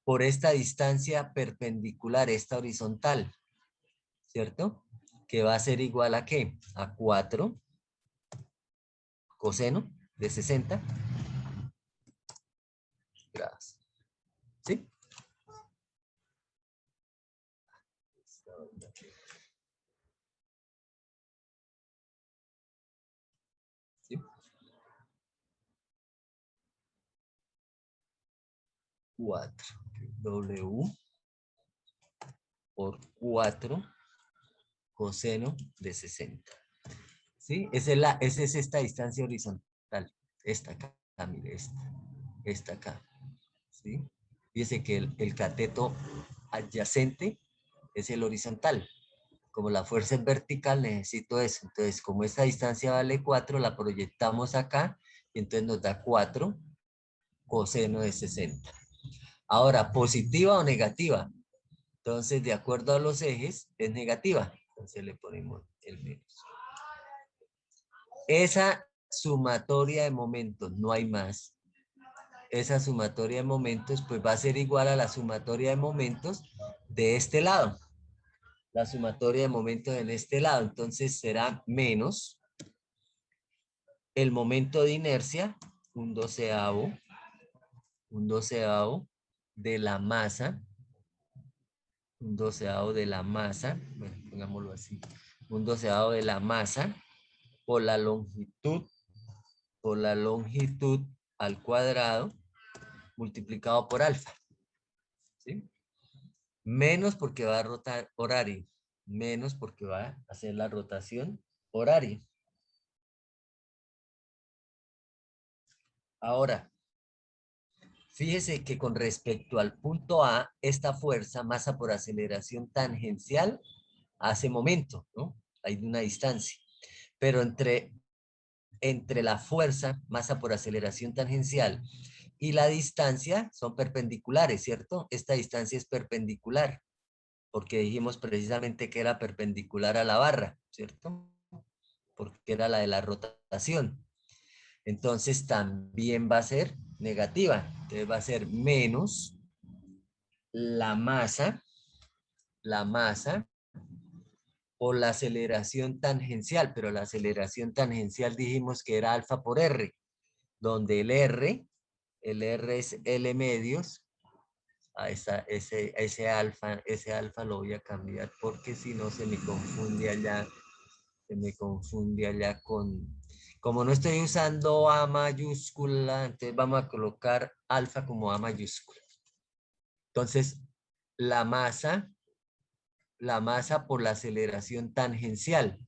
Speaker 1: por esta distancia perpendicular, esta horizontal, ¿cierto? Que va a ser igual a ¿qué? A 4 coseno de 60 grados. ¿Sí? ¿Sí? 4 W por 4 coseno de 60. ¿Sí? Esa es esta distancia horizontal. Esta acá, mire, esta acá. ¿Sí? Fíjese que el cateto adyacente es el horizontal. Como la fuerza es vertical, necesito eso. Entonces, como esta distancia vale 4, la proyectamos acá y entonces nos da 4 coseno de 60. Ahora, ¿positiva o negativa? Entonces, de acuerdo a los ejes, es negativa. Entonces le ponemos el menos. Esa sumatoria de momentos, no hay más. Esa sumatoria de momentos, pues va a ser igual a la sumatoria de momentos de este lado. La sumatoria de momentos en este lado. Entonces será menos el momento de inercia, un doceavo, de la masa, un doceavo de la masa, bueno, pongámoslo así, un doceavo de la masa por la longitud al cuadrado multiplicado por alfa, ¿sí? Menos porque va a rotar horario, menos porque va a hacer la rotación horaria. Ahora, fíjese que con respecto al punto A, esta fuerza, masa por aceleración tangencial, hace momento, ¿no? Hay una distancia. Pero entre la fuerza, masa por aceleración tangencial, y la distancia son perpendiculares, ¿cierto? Esta distancia es perpendicular, porque dijimos precisamente que era perpendicular a la barra, ¿cierto? Porque era la de la rotación. Entonces también va a ser negativa. Entonces va a ser menos la masa o la aceleración tangencial, pero la aceleración tangencial dijimos que era alfa por R, donde el R es L medios, ese alfa lo voy a cambiar porque si no se me confunde allá como no estoy usando A mayúscula, entonces vamos a colocar alfa como A mayúscula. Entonces, la masa por la aceleración tangencial.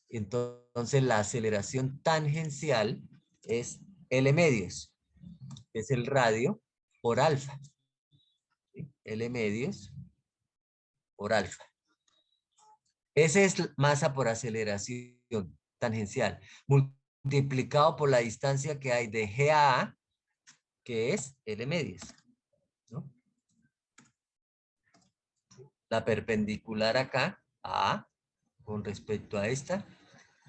Speaker 1: Entonces, la aceleración tangencial es L medios, es el radio por alfa. ¿Sí? L medios por alfa. Ese es masa por aceleración tangencial, multiplicado por la distancia que hay de G a A, que es L medios, ¿no? La perpendicular acá, A, con respecto a esta,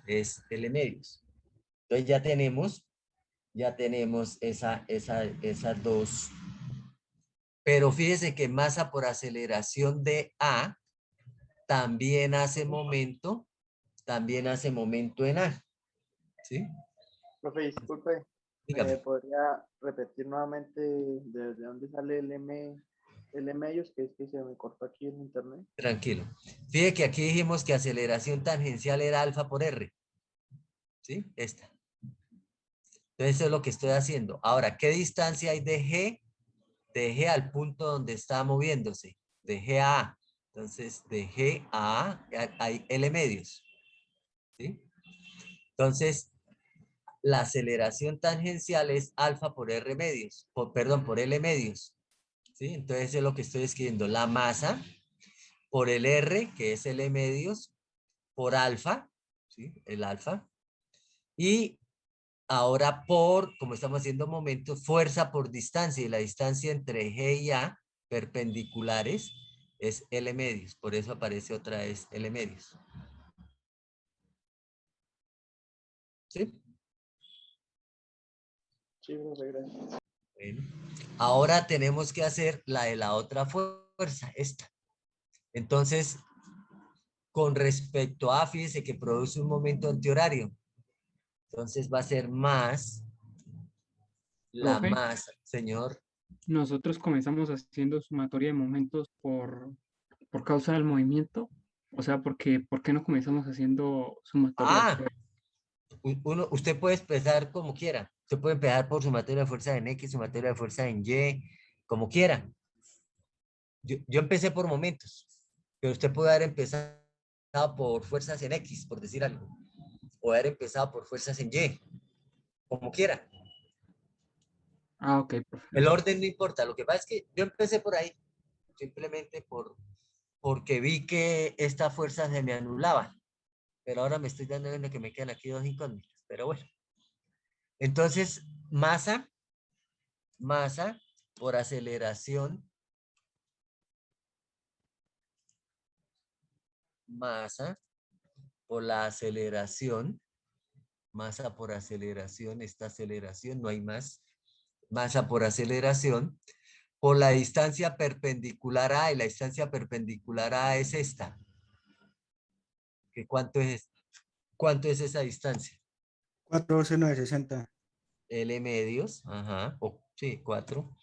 Speaker 1: es L medios. Entonces ya tenemos esas dos. Pero fíjese que masa por aceleración de A también hace momento en A. ¿Sí?
Speaker 7: Profe, disculpe,
Speaker 1: Dígame.
Speaker 7: ¿me podría repetir nuevamente desde dónde sale el medios? Que es que se me cortó aquí en internet.
Speaker 1: Tranquilo. Fíjese que aquí dijimos que aceleración tangencial era alfa por R. ¿Sí? Esta. Entonces eso es lo que estoy haciendo. Ahora, ¿qué distancia hay de G? De G al punto donde está moviéndose. De G a A. Entonces, de G a A hay L medios. ¿Sí? Entonces, la aceleración tangencial es alfa por R medios. Por L medios. ¿Sí? Entonces es lo que estoy escribiendo. La masa por el R, que es L medios, por alfa. ¿Sí? El alfa. Y ahora como estamos haciendo momentos, fuerza por distancia. Y la distancia entre G y A, perpendiculares, es L medios. Por eso aparece otra vez L medios. ¿Sí?
Speaker 7: Sí, profe, gracias.
Speaker 1: Bueno, ahora tenemos que hacer la de la otra fuerza, esta. Entonces, con respecto a, fíjese que produce un momento antihorario. Entonces va a ser más la
Speaker 2: Profe,
Speaker 1: masa, señor.
Speaker 2: nosotros comenzamos haciendo sumatoria de momentos por causa del movimiento. O sea, ¿por qué no comenzamos haciendo sumatoria de fuerza?
Speaker 1: Usted puede empezar como quiera. Usted puede empezar por sumatoria de fuerza en X, sumatoria de fuerza en Y, como quiera. Yo empecé por momentos, pero usted puede haber empezado por fuerzas en X, por decir algo. O haber empezado por fuerzas en Y, como quiera.
Speaker 2: Ah, ok, profe.
Speaker 1: El orden no importa. Lo que pasa es que yo empecé por ahí, simplemente porque vi que esta fuerza se me anulaba. Pero ahora me estoy dando cuenta que me quedan aquí dos incógnitas. Pero bueno. Entonces, masa por aceleración. Masa por la aceleración. Masa por aceleración. Esta aceleración, no hay más. Masa por aceleración. Por la distancia perpendicular a, y la distancia perpendicular a es esta. ¿Cuánto es? ¿Cuánto es esa distancia?
Speaker 5: 4,960.
Speaker 1: L medios, ajá, sí, 4.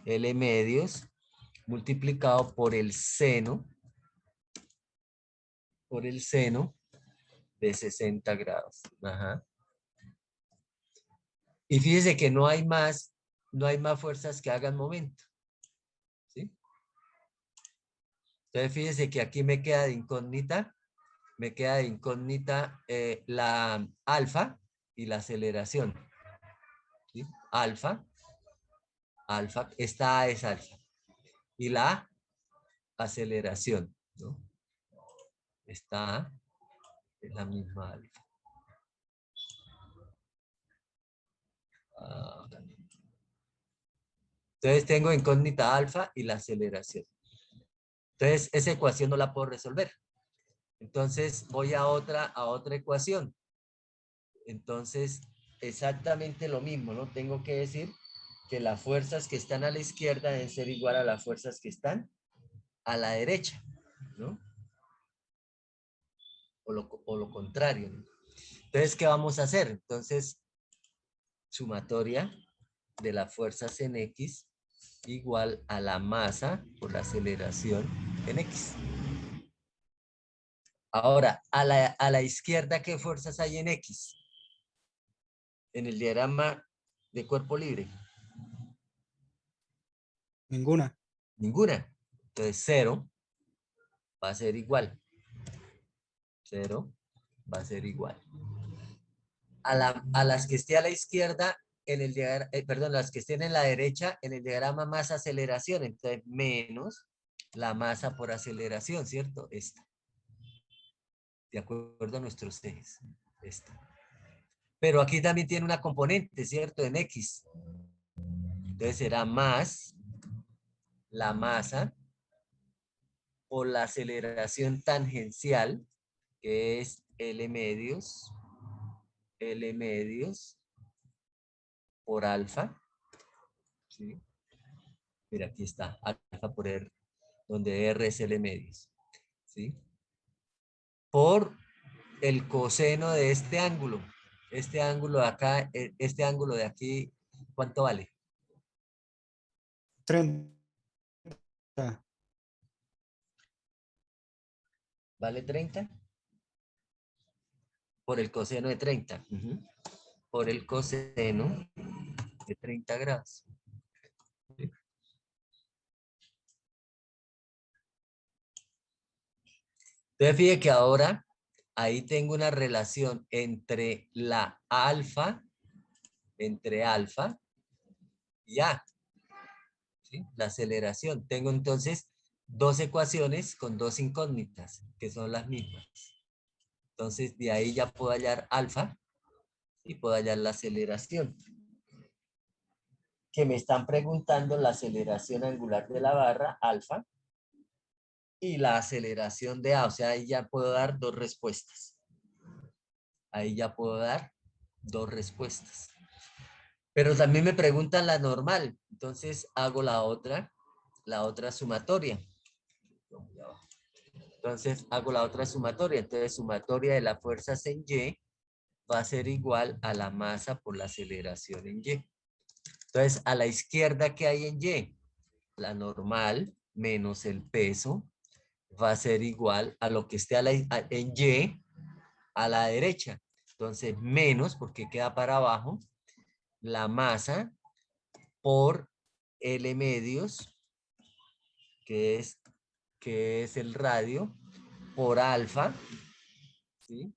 Speaker 1: L medios multiplicado por el seno de 60 grados. Ajá. Y fíjese que no hay más fuerzas que hagan momento. ¿Sí? Entonces fíjese que aquí me queda de incógnita la alfa y la aceleración. ¿Sí? Alfa, esta A es alfa. Y la aceleración, ¿no? Esta A es la misma alfa. Entonces tengo incógnita alfa y la aceleración. Entonces esa ecuación no la puedo resolver. Entonces voy a otra ecuación. Entonces exactamente lo mismo, ¿no? Tengo que decir que las fuerzas que están a la izquierda deben ser igual a las fuerzas que están a la derecha, ¿no? O lo contrario, ¿no? Entonces, ¿qué vamos a hacer? Entonces, sumatoria de las fuerzas en X igual a la masa por la aceleración en X. Ahora, a la izquierda, ¿qué fuerzas hay en X? En el diagrama de cuerpo libre.
Speaker 5: Ninguna.
Speaker 1: Ninguna. Entonces, 0 va a ser igual. 0 va a ser igual. A las que esté a la izquierda, en el diagrama, perdón, las que estén en la derecha, en el diagrama masa aceleración, entonces menos la masa por aceleración, ¿cierto? Esta. De acuerdo a nuestros ejes. Esta. Pero aquí también tiene una componente, ¿cierto? En X. Entonces será más la masa por la aceleración tangencial, que es L medios por alfa. ¿Sí? Mira, aquí está, alfa por R, donde R es L medios. ¿Sí? Por el coseno de este ángulo. Este ángulo de acá, este ángulo de aquí, ¿cuánto vale?
Speaker 5: 30.
Speaker 1: ¿Vale 30? Por el coseno de 30. Por el coseno de 30 grados. ¿Sí? Entonces, fíjate que ahora ahí tengo una relación entre alfa y A. ¿Sí? La aceleración. Tengo entonces dos ecuaciones con dos incógnitas, que son las mismas. Entonces, de ahí ya puedo hallar alfa y puedo hallar la aceleración. Que me están preguntando la aceleración angular de la barra, alfa, y la aceleración de A. O sea, ahí ya puedo dar dos respuestas. Ahí ya puedo dar dos respuestas. Pero también me preguntan la normal. Entonces, hago la otra sumatoria. Entonces, hago la otra sumatoria. Entonces, sumatoria de las fuerzas en Y va a ser igual a la masa por la aceleración en Y. Entonces, a la izquierda, ¿qué hay en Y? La normal menos el peso va a ser igual a lo que esté en Y a la derecha. Entonces, menos, porque queda para abajo, la masa por L medios, que es el radio, por alfa, ¿sí?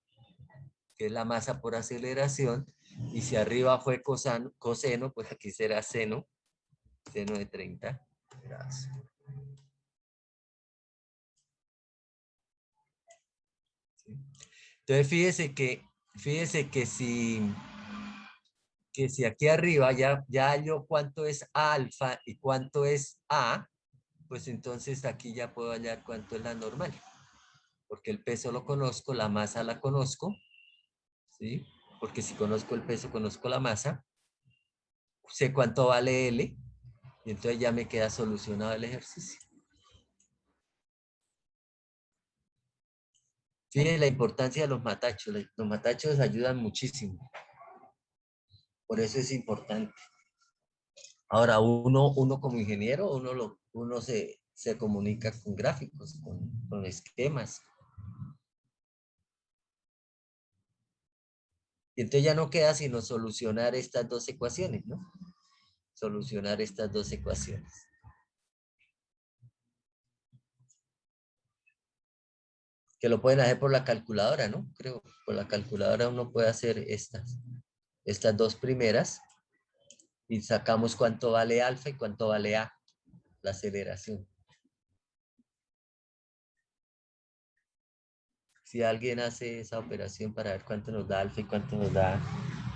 Speaker 1: Que es la masa por aceleración, y si arriba fue coseno, pues aquí será seno de 30 grados. ¿Sí? Entonces fíjese que si aquí arriba ya hallo cuánto es alfa y cuánto es A, pues entonces aquí ya puedo hallar cuánto es la normal. Porque el peso lo conozco, la masa la conozco, ¿sí? Porque si conozco el peso, conozco la masa, sé cuánto vale L, y entonces ya me queda solucionado el ejercicio. Fíjense la importancia de los matachos. Los matachos ayudan muchísimo. Por eso es importante. Ahora, uno como ingeniero, uno se comunica con gráficos, con esquemas. Y entonces ya no queda sino solucionar estas dos ecuaciones, ¿no? Solucionar estas dos ecuaciones. Que lo pueden hacer por la calculadora, ¿no? Creo, por la calculadora uno puede hacer estas dos primeras y sacamos cuánto vale alfa y cuánto vale a, la aceleración. Si alguien hace esa operación para ver cuánto nos da alfa y cuánto nos da a.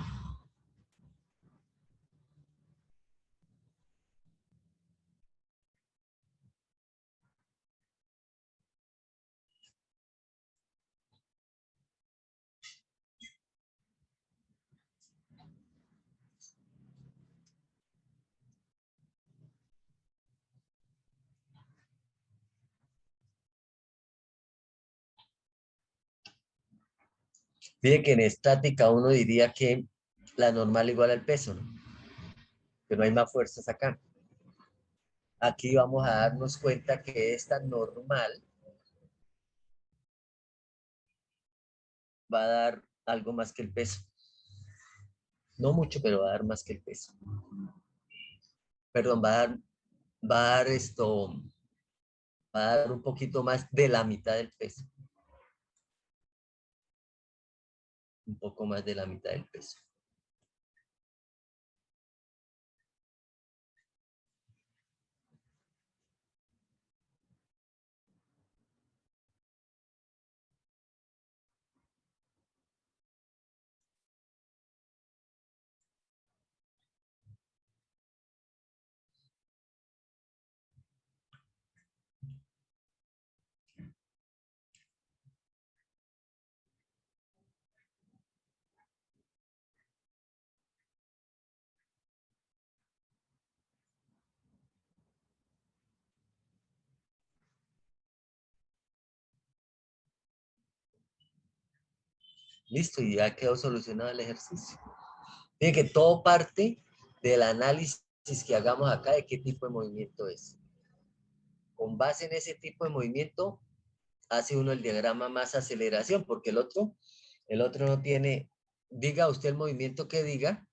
Speaker 1: Fíjate que en estática uno diría que la normal igual al peso, ¿no? Que no hay más fuerzas acá. Aquí vamos a darnos cuenta que esta normal va a dar algo más que el peso. No mucho, pero va a dar más que el peso. Perdón, va a dar un poquito más de la mitad del peso. Un poco más de la mitad del peso. Listo, y ya quedó solucionado el ejercicio. Fíjense que todo parte del análisis que hagamos acá de qué tipo de movimiento es. Con base en ese tipo de movimiento, hace uno el diagrama más aceleración, porque el otro no tiene, diga usted el movimiento que diga,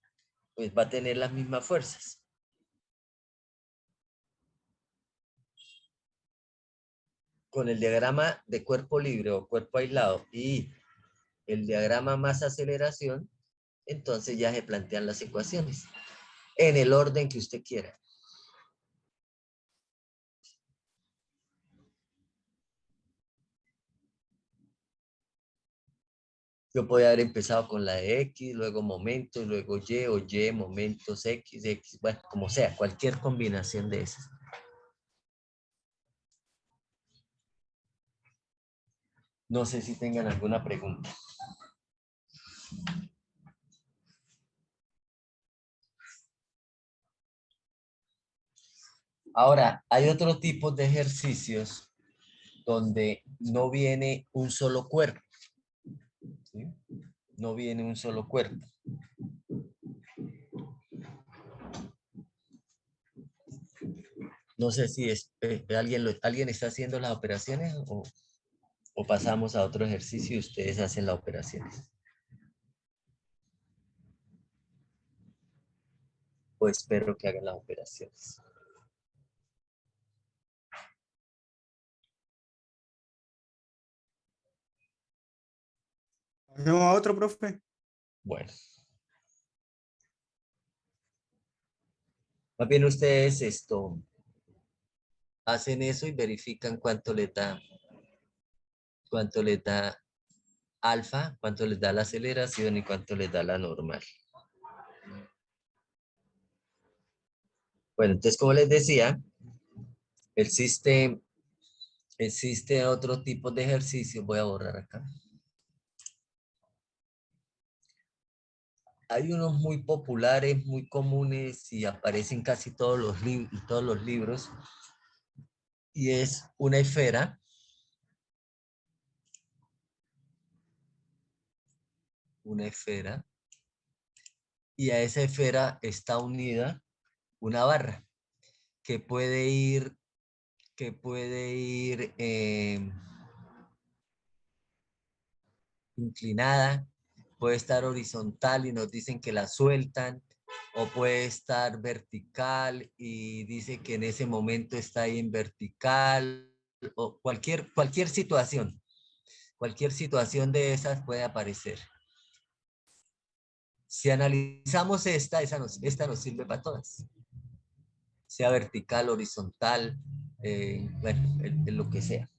Speaker 1: pues va a tener las mismas fuerzas. Con el diagrama de cuerpo libre o cuerpo aislado y el diagrama más aceleración, entonces ya se plantean las ecuaciones en el orden que usted quiera. Yo podía haber empezado con la de X, luego momentos, luego Y o Y, momentos X, X, bueno, como sea, cualquier combinación de esas. No sé si tengan alguna pregunta. Ahora, hay otro tipo de ejercicios donde no viene un solo cuerpo. ¿Sí? No viene un solo cuerpo. No sé si alguien está haciendo las operaciones o pasamos a otro ejercicio y ustedes hacen las operaciones. O espero que hagan las operaciones.
Speaker 5: ¿Hacemos a otro, profe?
Speaker 1: Bueno. Más bien ustedes hacen eso y verifican cuánto les da alfa, cuánto les da la aceleración y cuánto les da la normal. Bueno, entonces como les decía, existe otro tipo de ejercicio. Voy a borrar acá. Hay unos muy populares, muy comunes y aparecen casi todos los libros. Y es una esfera. Una esfera. Y a esa esfera está unida una barra que puede ir inclinada, puede estar horizontal y nos dicen que la sueltan, o puede estar vertical y dice que en ese momento está ahí en vertical, o cualquier situación de esas puede aparecer. Si analizamos esta nos sirve para todas. Sea vertical, horizontal, bueno, en lo que sea.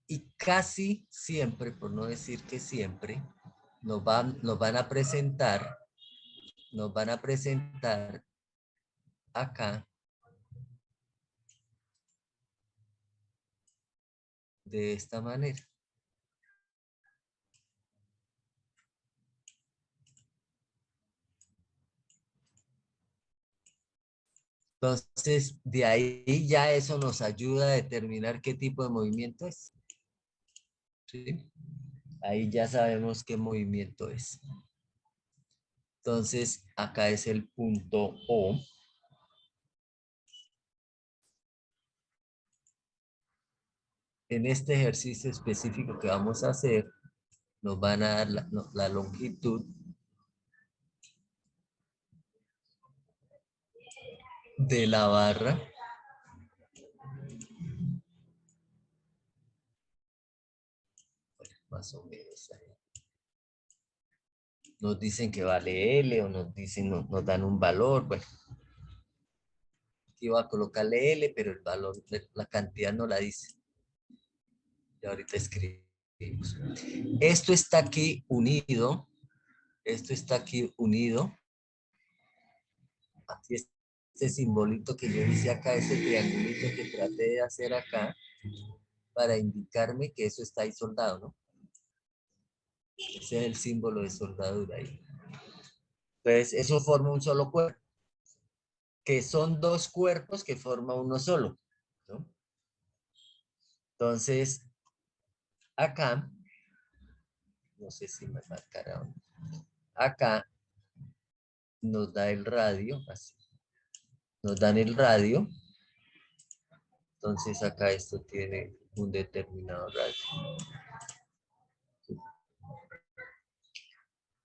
Speaker 1: Y casi siempre, por no decir que siempre, nos van a presentar acá de esta manera. Entonces, de ahí ya eso nos ayuda a determinar qué tipo de movimiento es. ¿Sí? Ahí ya sabemos qué movimiento es. Entonces, acá es el punto O. En este ejercicio específico que vamos a hacer, nos van a dar la longitud de la barra más o menos ahí. Nos dicen que vale L o nos dicen, nos dan un valor. Bueno, aquí voy a colocarle L, pero el valor, la cantidad no la dice. Y ahorita escribimos. Esto está aquí unido. Esto está aquí unido. Aquí este simbolito que yo hice acá, ese triangulito que traté de hacer acá, para indicarme que eso está ahí soldado, ¿no? Ese es el símbolo de soldadura ahí. Entonces, eso forma un solo cuerpo, que son dos cuerpos que forma uno solo, ¿no? Entonces, acá, no sé si me marcará, acá nos da el radio, así. Nos dan el radio, entonces acá esto tiene un determinado radio.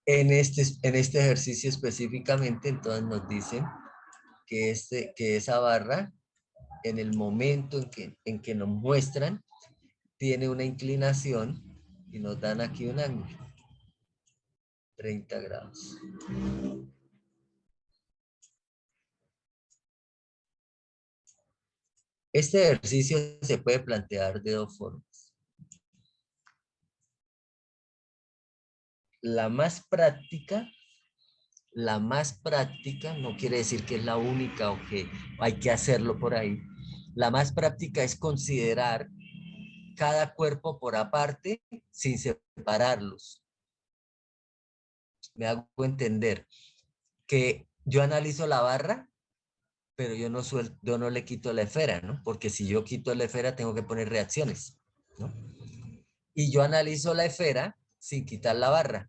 Speaker 1: En este ejercicio específicamente, entonces nos dicen que esa barra, en el momento en que nos muestran, tiene una inclinación y nos dan aquí un ángulo, 30 grados. Este ejercicio se puede plantear de dos formas. La más práctica no quiere decir que es la única o que hay que hacerlo por ahí. La más práctica es considerar cada cuerpo por aparte sin separarlos. Me hago entender que yo analizo la barra, pero yo no le quito la esfera, ¿no? Porque si yo quito la esfera tengo que poner reacciones, ¿no? Y yo analizo la esfera sin quitar la barra,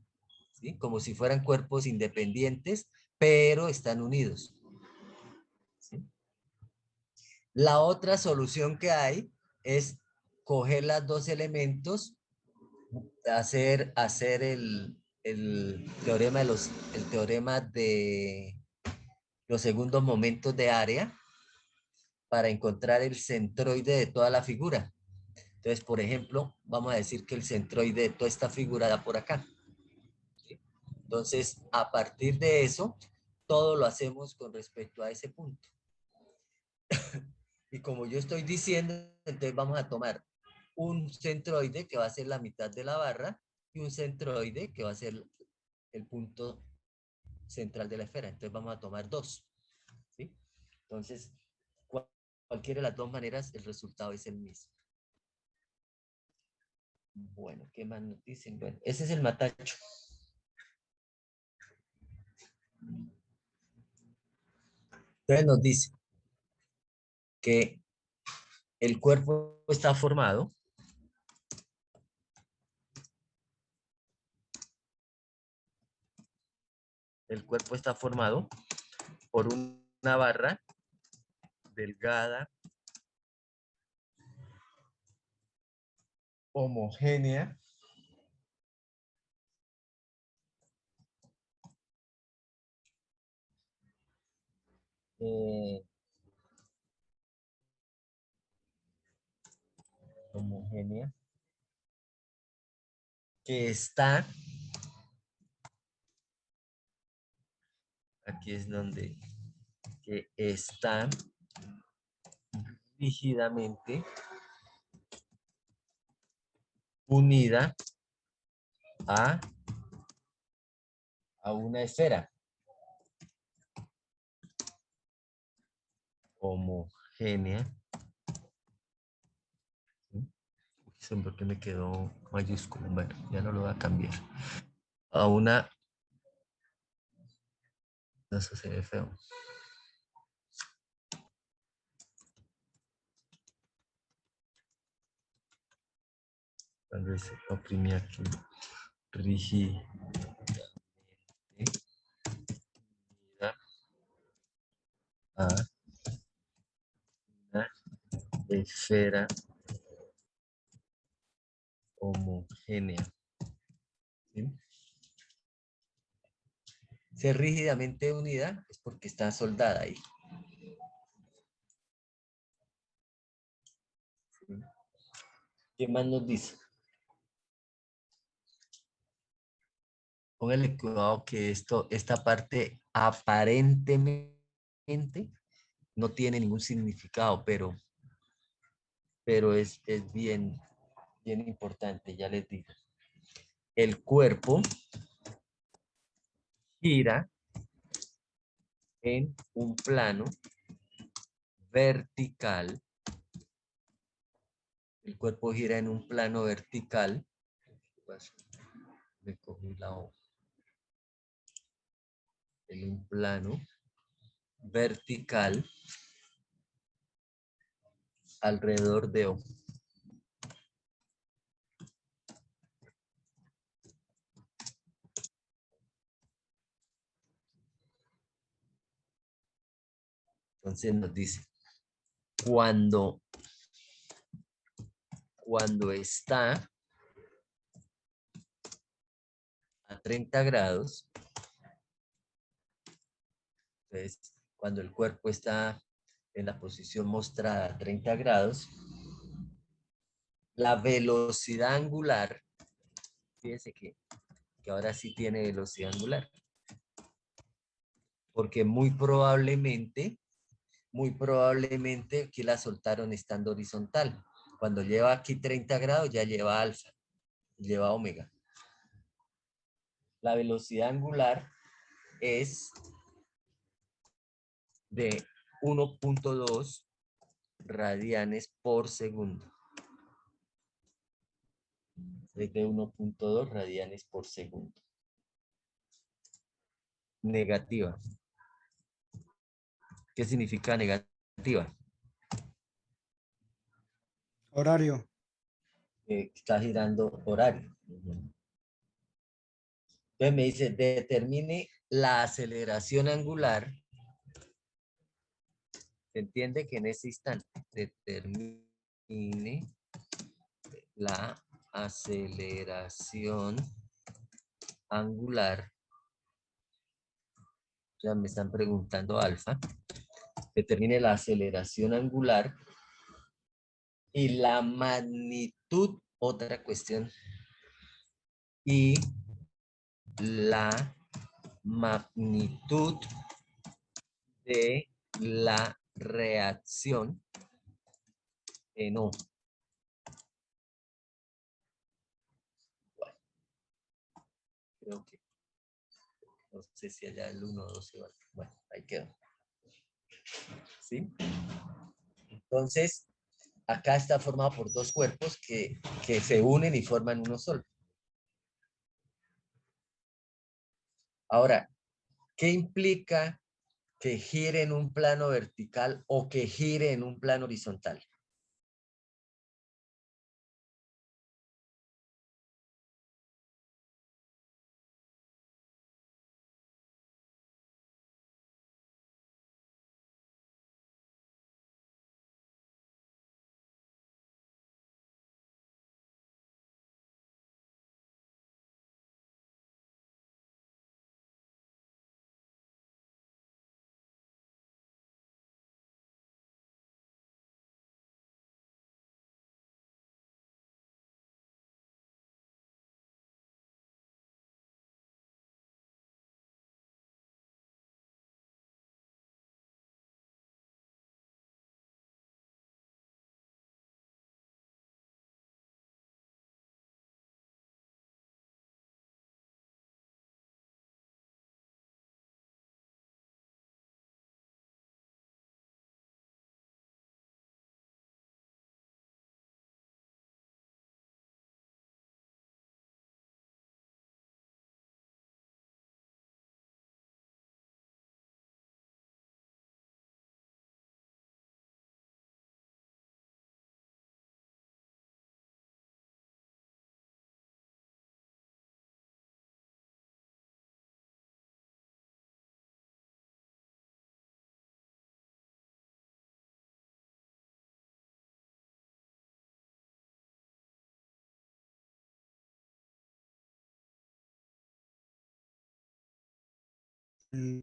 Speaker 1: ¿sí? Como si fueran cuerpos independientes, pero están unidos, ¿sí? La otra solución que hay es coger los dos elementos, hacer el teorema de los segundos momentos de área para encontrar el centroide de toda la figura. Entonces, por ejemplo, vamos a decir que el centroide de toda esta figura da por acá. ¿Sí? Entonces, a partir de eso, todo lo hacemos con respecto a ese punto. Y como yo estoy diciendo, entonces vamos a tomar un centroide que va a ser la mitad de la barra y un centroide que va a ser el punto central de la esfera. Entonces vamos a tomar dos. ¿Sí? Entonces, cualquiera de las dos maneras, el resultado es el mismo. Bueno, ¿qué más nos dicen? Bueno, ese es el matacho. Entonces nos dice que el cuerpo está formado por una barra delgada, homogénea, eh, homogénea, que está, aquí es donde, que está rígidamente unida a una esfera homogénea. ¿Sí? ¿Por qué me quedó mayúsculo? Bueno, ya no lo voy a cambiar. A una... Eso se ve feo. Tal vez oprimí aquí. Rígida a una esfera homogénea. ¿Sí? Ser rígidamente unida es porque está soldada ahí. ¿Sí? ¿Qué más nos dice? Póngale cuidado que esta parte aparentemente no tiene ningún significado, pero es bien importante, ya les digo. El cuerpo gira en un plano vertical. El cuerpo gira en un plano vertical. Me cogí la O. En un plano vertical alrededor de O. Entonces nos dice, cuando está a 30 grados, entonces cuando el cuerpo está en la posición mostrada a 30 grados, la velocidad angular, fíjense que ahora sí tiene velocidad angular, porque muy probablemente que la soltaron estando horizontal. Cuando lleva aquí 30 grados ya lleva alfa, lleva omega. La velocidad angular es de 1.2 radianes por segundo. Es de 1.2 radianes por segundo. Negativa. ¿Qué significa negativa?
Speaker 5: Horario.
Speaker 1: Está girando horario. Entonces me dice, determine la aceleración angular. Se entiende que en ese instante determine la aceleración angular. Ya me están preguntando alfa. Determine la aceleración angular y la magnitud, otra cuestión, y la magnitud de la reacción en O. Bueno, creo que no sé si allá el 1 o 2 igual. Bueno, ahí quedó. ¿Sí? Entonces, acá está formado por dos cuerpos que se unen y forman uno solo. Ahora, ¿qué implica que gire en un plano vertical o que gire en un plano horizontal?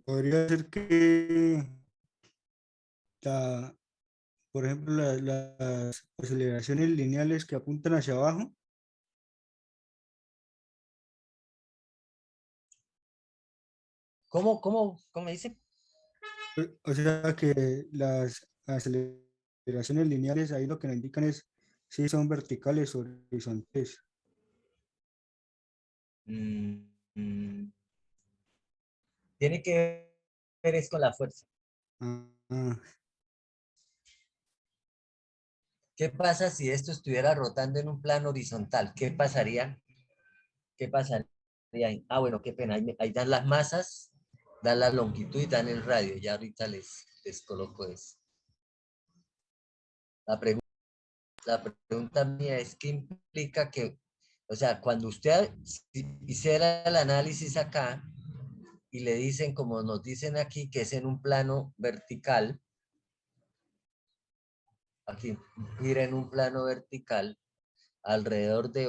Speaker 5: Podría ser que, por ejemplo, las aceleraciones lineales que apuntan hacia abajo.
Speaker 1: ¿Cómo dice?
Speaker 5: O sea que las aceleraciones lineales ahí lo que nos indican es si son verticales o horizontales.
Speaker 1: Mm, mm, Tiene que ver es con la fuerza.
Speaker 5: Ah, ah,
Speaker 1: ¿Qué pasa si esto estuviera rotando en un plano horizontal? ¿Qué pasaría? ¿Qué pasaría ahí? Ah, bueno, qué pena. Ahí dan las masas, dan la longitud y dan el radio. Ya ahorita les coloco eso. La pregunta, la pregunta mía es, ¿qué implica que, o sea, cuando usted hiciera el análisis acá y le dicen, como nos dicen aquí, que es en un plano vertical, aquí gira en un plano vertical alrededor de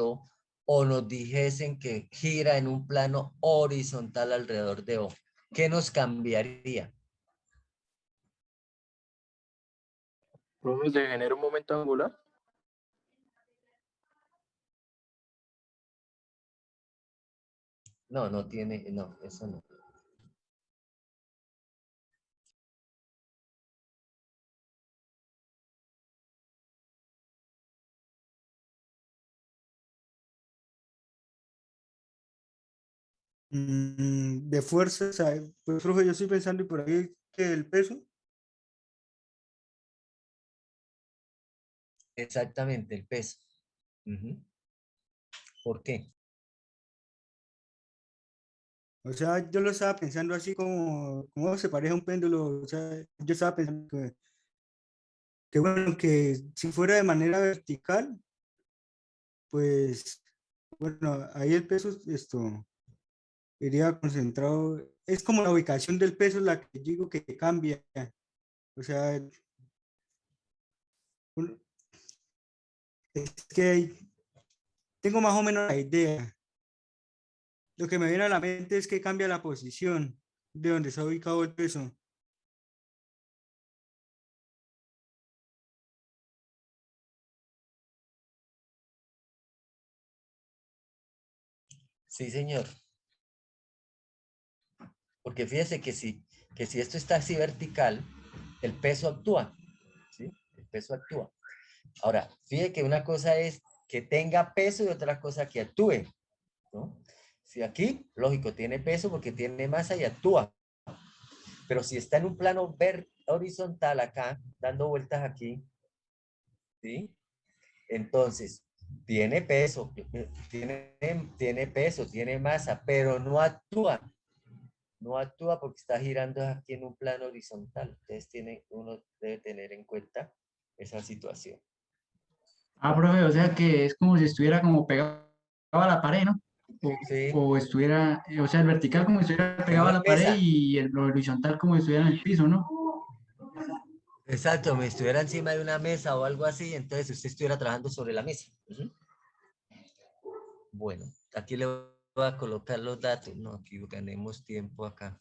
Speaker 1: o nos dijesen que gira en un plano horizontal alrededor de O, ¿qué nos cambiaría?
Speaker 4: ¿Profe, se genera un momento angular?
Speaker 1: No, no tiene, no, eso no.
Speaker 5: de fuerzas, pues profe, yo estoy pensando y por ahí que el peso.
Speaker 1: Exactamente, el peso. Ujú. ¿Por qué?
Speaker 5: O sea, yo lo estaba pensando así como, como se parece a un péndulo. O sea, yo estaba pensando que bueno, que si fuera de manera vertical, pues bueno, ahí el peso iría concentrado. Es como la ubicación del peso la que digo que cambia. O sea, un- es que tengo más o menos la idea. Lo que me viene a la mente es que cambia la posición de donde está ubicado el peso.
Speaker 1: Sí, señor. Porque fíjese que si esto está así vertical, el peso actúa, ¿sí? El peso actúa. Ahora, fíjese que una cosa es que tenga peso y otra cosa que actúe, ¿no? Si aquí, lógico, tiene peso porque tiene masa y actúa. Pero si está en un plano horizontal acá, dando vueltas aquí, ¿sí? Entonces, tiene peso, tiene peso, tiene masa, pero no actúa. No actúa porque está girando aquí en un plano horizontal. Entonces, uno debe tener en cuenta esa situación.
Speaker 2: Ah, profe, o sea que es como si estuviera como pegado a la pared, ¿no?
Speaker 1: Sí,
Speaker 2: O estuviera, o sea, el vertical como si estuviera
Speaker 1: en
Speaker 2: pegado a
Speaker 1: una
Speaker 2: la pared
Speaker 1: mesa.
Speaker 2: y el horizontal como si estuviera en el piso, ¿no?
Speaker 1: Exacto, me estuviera encima de una mesa o algo así, entonces usted estuviera trabajando sobre la mesa. Ujú. Bueno, aquí le voy a colocar los datos. No, aquí ganemos tiempo acá.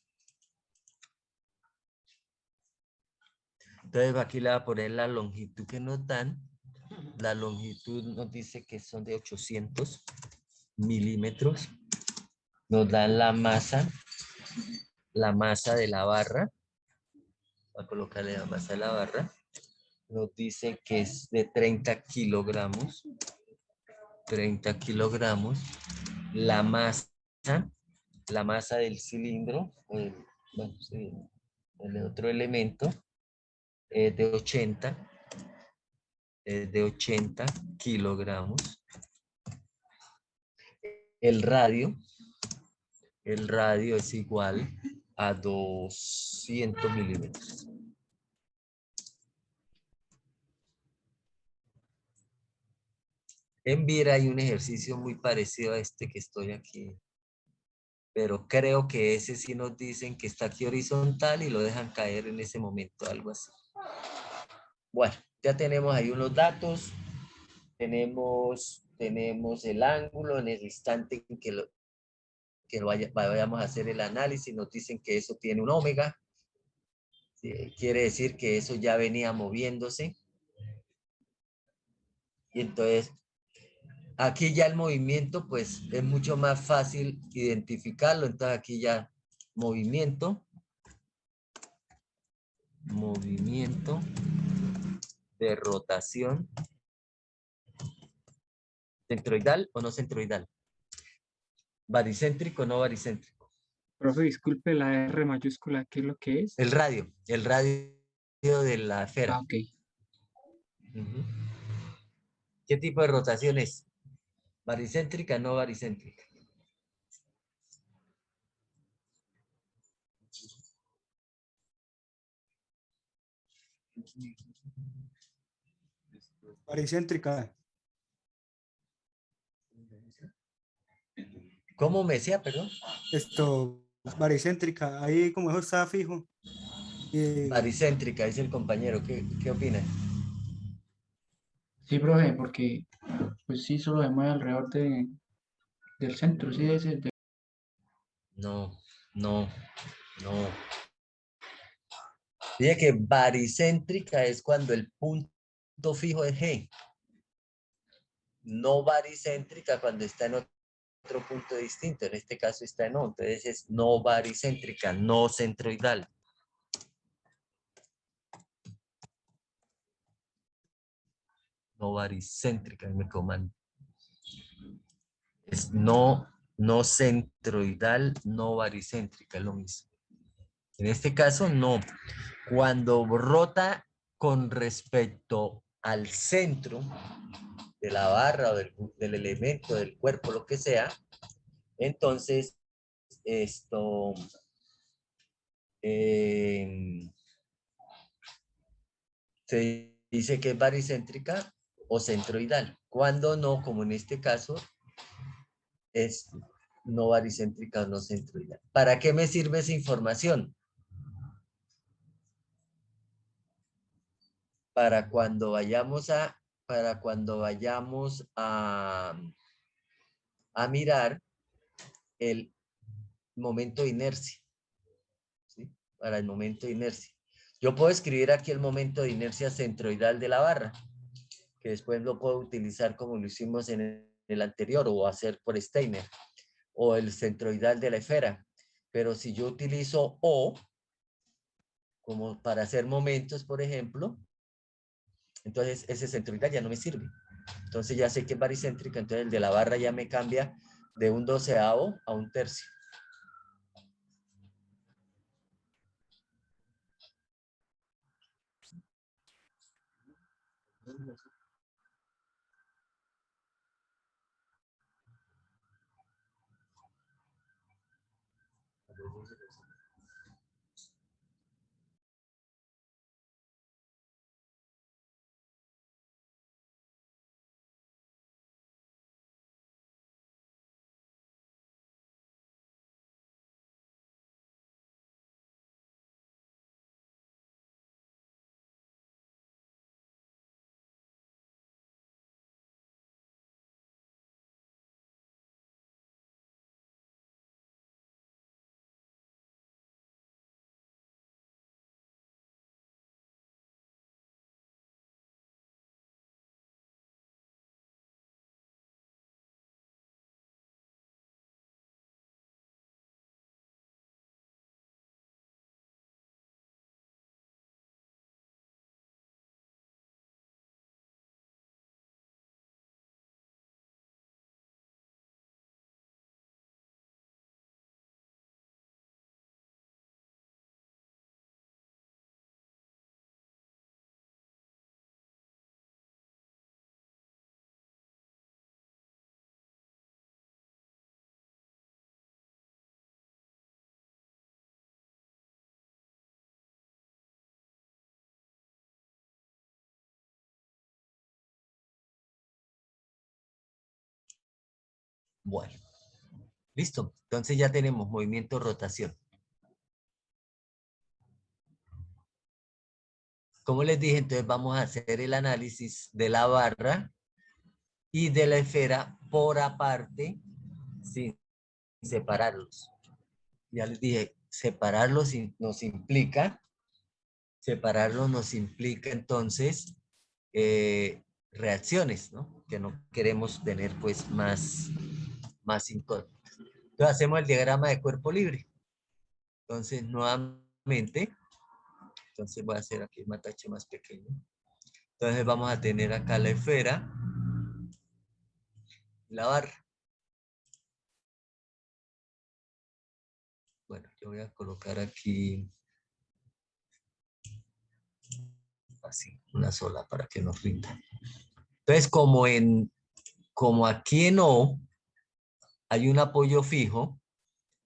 Speaker 1: Entonces aquí le voy a poner la longitud que nos dan. La longitud nos dice que son de 800 milímetros. Nos dan la masa de la barra. Voy a colocarle la masa de la barra. Nos dice que es de 30 kilogramos. 30 kilogramos. La masa del cilindro, bueno, sí, el otro elemento, es de 80 kilogramos. El radio, el radio es igual a 200 milímetros. En Vira hay un ejercicio muy parecido a este que estoy aquí, pero creo que ese sí nos dicen que está aquí horizontal y lo dejan caer en ese momento, algo así. Bueno, ya tenemos ahí unos datos, tenemos el ángulo en el instante en que que vayamos a hacer el análisis, nos dicen que eso tiene un omega, ¿sí? Quiere decir que eso ya venía moviéndose. Y entonces, aquí ya el movimiento, pues, es mucho más fácil identificarlo. Entonces, aquí ya movimiento de rotación, centroidal o no centroidal, baricéntrico o no baricéntrico.
Speaker 2: Profe, disculpe la R mayúscula, ¿qué es lo que es?
Speaker 1: El radio de la esfera.
Speaker 2: Ah, ok.
Speaker 1: Uh-huh. ¿Qué tipo de rotación es? ¿Baricéntrica o no baricéntrica?
Speaker 5: Baricéntrica.
Speaker 1: ¿Cómo me decía, perdón?
Speaker 5: Baricéntrica. Ahí como eso está fijo.
Speaker 1: Baricéntrica, dice el compañero. ¿Qué opina?
Speaker 8: Sí, profe, porque pues sí, solo se mueve alrededor del centro, sí,
Speaker 1: No. Dice que baricéntrica es cuando el punto fijo es G. No baricéntrica cuando está en otro punto distinto. En este caso está en O. Entonces es no baricéntrica, no centroidal. No baricéntrica, me coman. Es no centroidal, no baricéntrica, es lo mismo. En este caso, no. Cuando rota con respecto al centro de la barra o del elemento, del cuerpo, lo que sea, entonces esto se dice que es baricéntrica o centroidal. Cuando no, como en este caso, es no baricéntrica o no centroidal. ¿Para qué me sirve esa información? Para cuando vayamos a mirar el momento de inercia, ¿sí? Para el momento de inercia. Yo puedo escribir aquí el momento de inercia centroidal de la barra, que después lo puedo utilizar como lo hicimos en el anterior, o hacer por Steiner, o el centroidal de la esfera. Pero si yo utilizo O, como para hacer momentos, por ejemplo, entonces ese centroidal ya no me sirve. Entonces ya sé que es baricéntrica, entonces el de la barra ya me cambia de un doceavo a un tercio. Bueno, listo. Entonces ya tenemos movimiento, rotación. Como les dije, entonces vamos a hacer el análisis de la barra y de la esfera por aparte, sin separarlos. Ya les dije, separarlos nos implica entonces reacciones, ¿no? Que no queremos tener pues más incógnitas. Entonces hacemos el diagrama de cuerpo libre. Entonces nuevamente, entonces voy a hacer aquí el matache más pequeño. Entonces vamos a tener acá la esfera y la barra. Bueno, yo voy a colocar aquí así, una sola para que nos rinda. Entonces, como aquí en O hay un apoyo fijo,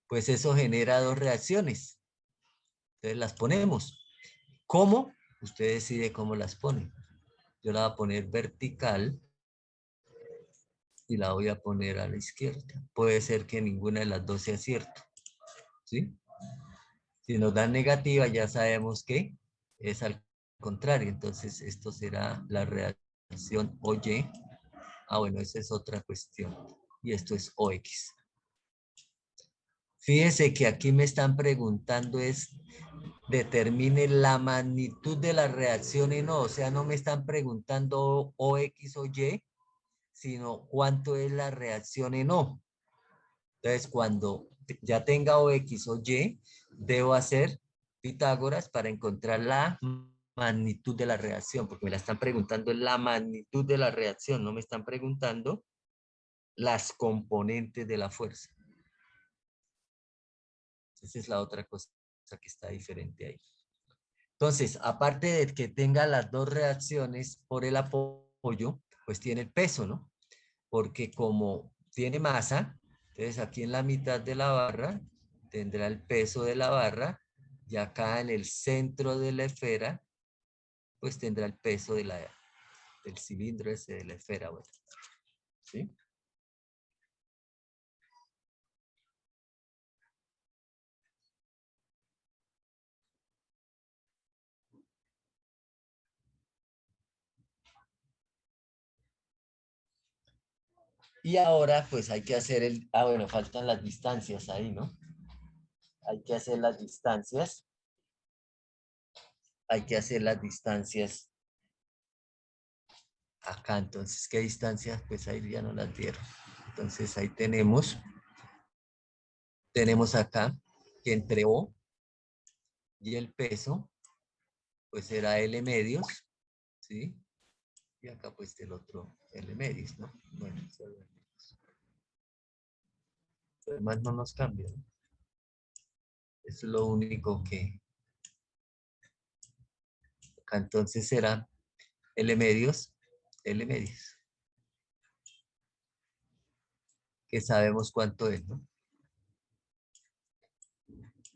Speaker 1: pues eso genera dos reacciones. Entonces las ponemos. ¿Cómo? Usted decide cómo las pone. Yo la voy a poner vertical y la voy a poner a la izquierda. Puede ser que ninguna de las dos sea cierto. ¿Sí? Si nos dan negativa, ya sabemos que es al contrario. Entonces, esto será la reacción OY. Ah, bueno, esa es otra cuestión. Y esto es OX. Fíjense que aquí me están preguntando es, determine la magnitud de la reacción en O. O sea, no me están preguntando OX o Y, sino cuánto es la reacción en O. Entonces, cuando ya tenga OX o Y, debo hacer Pitágoras para encontrar la magnitud de la reacción, porque me la están preguntando la magnitud de la reacción, no me están preguntando las componentes de la fuerza. Esa es la otra cosa que está diferente ahí. Entonces, aparte de que tenga las dos reacciones por el apoyo, pues tiene el peso, ¿no? Porque como tiene masa, entonces aquí en la mitad de la barra tendrá el peso de la barra y acá en el centro de la esfera, pues tendrá el peso del cilindro ese de la esfera. Bueno, ¿sí? Y ahora pues hay que hacer bueno, faltan las distancias ahí, ¿no? Hay que hacer las distancias. Hay que hacer las distancias acá. Entonces, ¿qué distancias? Pues ahí ya no las dieron. Entonces ahí tenemos acá que entre O y el peso, pues será L medios, ¿sí? Y acá pues el otro L medios, ¿no? Bueno, además no nos cambia, ¿no? Eso es lo único que acá entonces será L medios, que sabemos cuánto es, ¿no?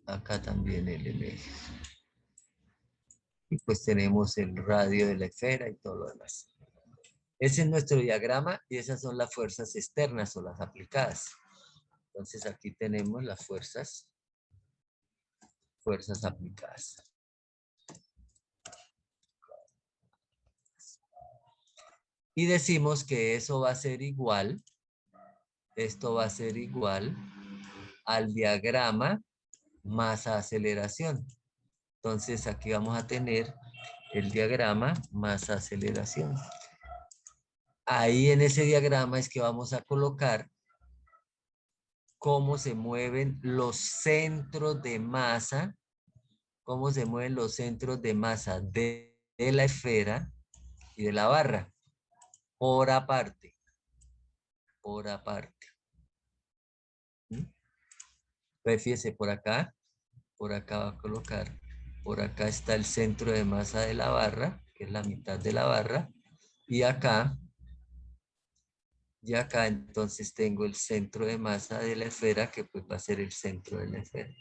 Speaker 1: Acá también L medios. Y pues tenemos el radio de la esfera y todo lo demás. Ese es nuestro diagrama y esas son las fuerzas externas o las aplicadas. Entonces aquí tenemos las fuerzas aplicadas. Y decimos que eso va a ser igual, esto va a ser igual al diagrama masa aceleración. Entonces aquí vamos a tener el diagrama masa aceleración. Ahí en ese diagrama es que vamos a colocar cómo se mueven los centros de masa, de la esfera y de la barra, por aparte. ¿Mm? Pues fíjese, por acá va a colocar, por acá está el centro de masa de la barra, que es la mitad de la barra, y acá entonces tengo el centro de masa de la esfera, que pues va a ser el centro de la esfera.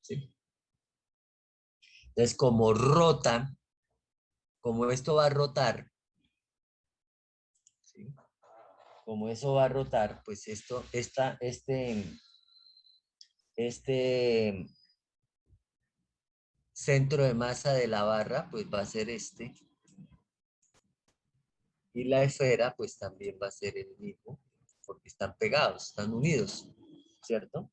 Speaker 1: ¿Sí? Entonces, como esto va a rotar, ¿sí? Como eso va a rotar, pues este centro de masa de la barra, pues va a ser este. Y la esfera, pues también va a ser el mismo. porque están pegados, están unidos, ¿cierto?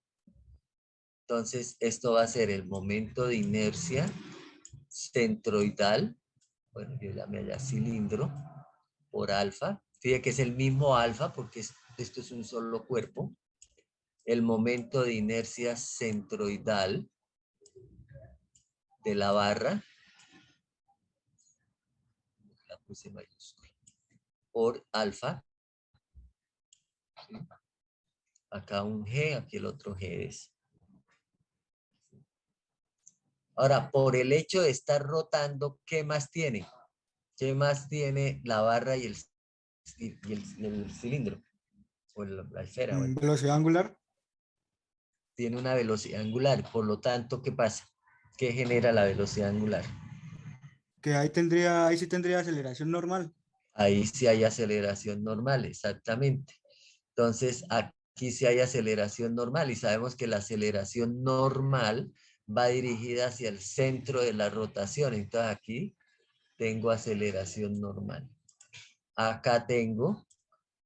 Speaker 1: Entonces, esto va a ser el momento de inercia centroidal, bueno, yo llamé allá cilindro, por alfa. Fíjate que es el mismo alfa porque esto es un solo cuerpo. El momento de inercia centroidal de la barra, la puse mayúscula, por alfa. ¿Sí? Acá un G, aquí el otro G es. Ahora, por el hecho de estar rotando, ¿qué más tiene? ¿Qué más tiene la barra y el cilindro? O la esfera. Bueno.
Speaker 5: Velocidad angular.
Speaker 1: Tiene una velocidad angular, por lo tanto, ¿qué pasa? ¿Qué genera la velocidad angular?
Speaker 5: Que ahí sí tendría aceleración normal.
Speaker 1: Ahí sí hay aceleración normal, exactamente. Entonces, aquí sí hay aceleración normal y sabemos que la aceleración normal va dirigida hacia el centro de la rotación. Entonces, aquí tengo aceleración normal. Acá tengo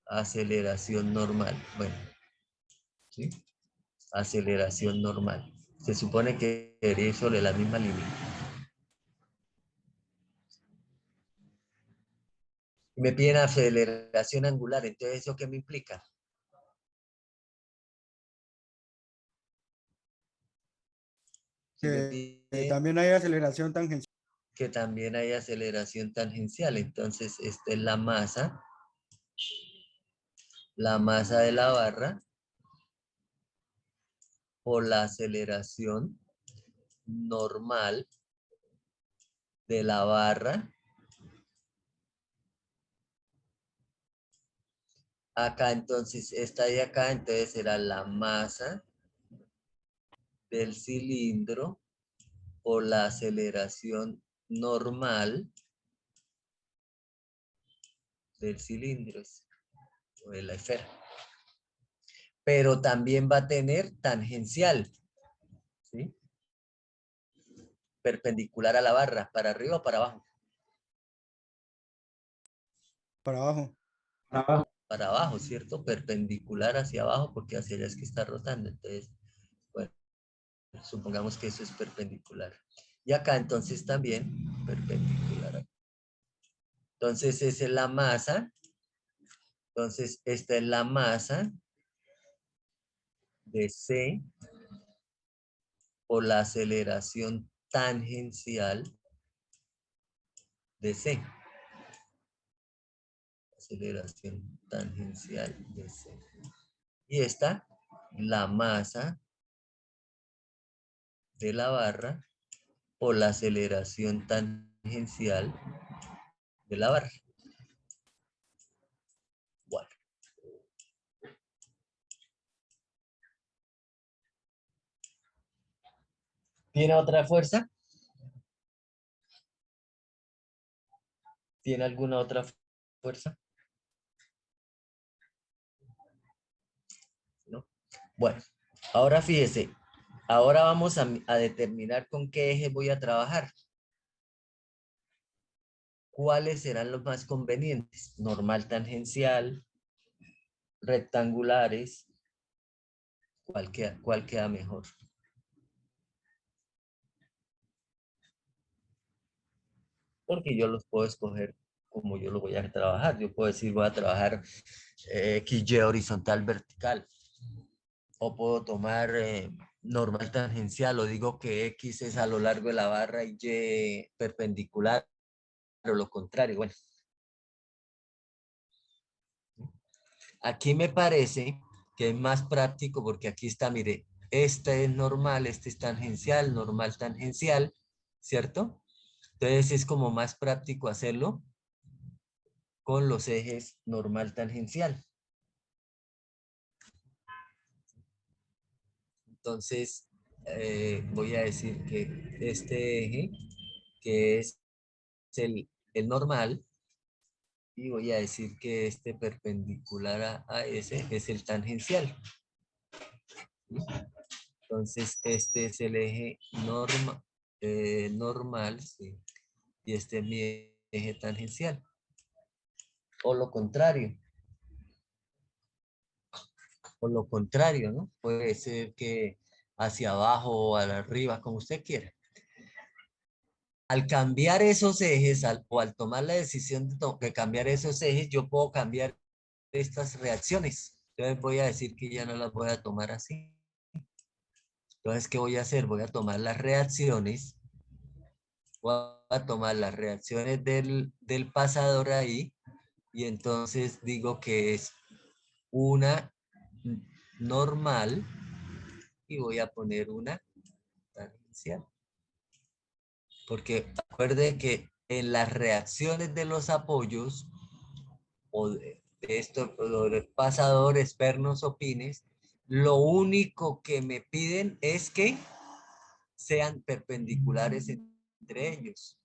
Speaker 1: aceleración normal. Bueno, ¿sí? Aceleración normal. Se supone que debería ir sobre la misma línea. Me piden aceleración angular, entonces, ¿eso qué me implica?
Speaker 5: Que también hay aceleración tangencial.
Speaker 1: Que también hay aceleración tangencial. Entonces, esta es la masa de la barra por la aceleración normal de la barra. Acá, entonces, esta de acá, entonces será la masa del cilindro por la aceleración normal del cilindro o de la esfera. Pero también va a tener tangencial, ¿sí? Perpendicular a la barra, para arriba o para abajo.
Speaker 5: Para abajo.
Speaker 1: Para abajo, ¿cierto? Perpendicular hacia abajo, porque hacia allá es que está rotando. Entonces, bueno, supongamos que eso es perpendicular. Y acá entonces también perpendicular. Entonces, esa es la masa. Entonces, esta es la masa de C por la aceleración tangencial de C. Aceleración tangencial de C. Y esta, la masa de la barra por la aceleración tangencial de la barra. Bueno. ¿Tiene otra fuerza? ¿Tiene alguna otra fuerza? ¿No? Bueno, ahora fíjese, ahora vamos a determinar con qué eje voy a trabajar. ¿Cuáles serán los más convenientes? Normal tangencial, rectangulares, ¿cuál queda mejor? Porque yo los puedo escoger como yo lo voy a trabajar. Yo puedo decir, voy a trabajar XY horizontal vertical. O puedo tomar normal tangencial, o digo que X es a lo largo de la barra y Y perpendicular, o lo contrario. Bueno, aquí me parece que es más práctico porque aquí está, mire, este es normal, este es tangencial, normal tangencial, ¿cierto? Entonces es como más práctico hacerlo con los ejes normal tangencial. Entonces, voy a decir que este eje, que es el normal, y voy a decir que este perpendicular a ese es el tangencial. ¿Sí? Entonces, este es el eje normal, ¿sí? Y este es mi eje tangencial. O lo contrario. o lo contrario, ¿no? Puede ser que hacia abajo o arriba, como usted quiera. Al cambiar esos ejes, o al tomar la decisión de cambiar esos ejes, yo puedo cambiar estas reacciones. Entonces voy a decir que ya no las voy a tomar así. Entonces, ¿qué voy a hacer? Voy a tomar las reacciones, del pasador ahí, y entonces digo que es una normal y voy a poner una tangencial. Porque acuerde que en las reacciones de los apoyos o de estos pasadores, pernos o pines, lo único que me piden es que sean perpendiculares entre ellos.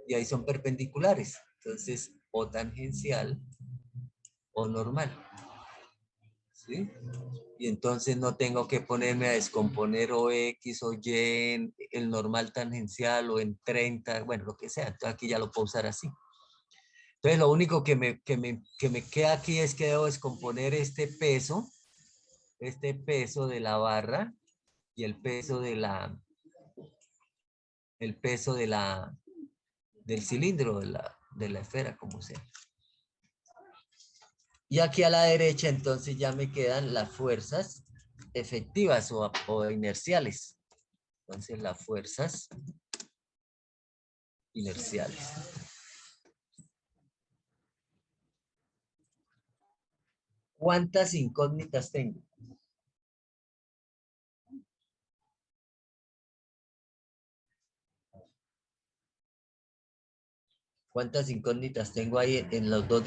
Speaker 1: Y ahí son perpendiculares. Entonces, o tangencial o normal. ¿Sí? Y entonces no tengo que ponerme a descomponer o X o Y en el normal tangencial o en 30, bueno, lo que sea. Entonces aquí ya lo puedo usar así. Entonces lo único que me queda aquí es que debo descomponer este peso de la barra y el peso del cilindro, de la esfera, como sea. Y aquí a la derecha entonces ya me quedan las fuerzas efectivas o inerciales. Entonces las fuerzas inerciales. ¿Cuántas incógnitas tengo? ¿Cuántas incógnitas tengo ahí en los dos?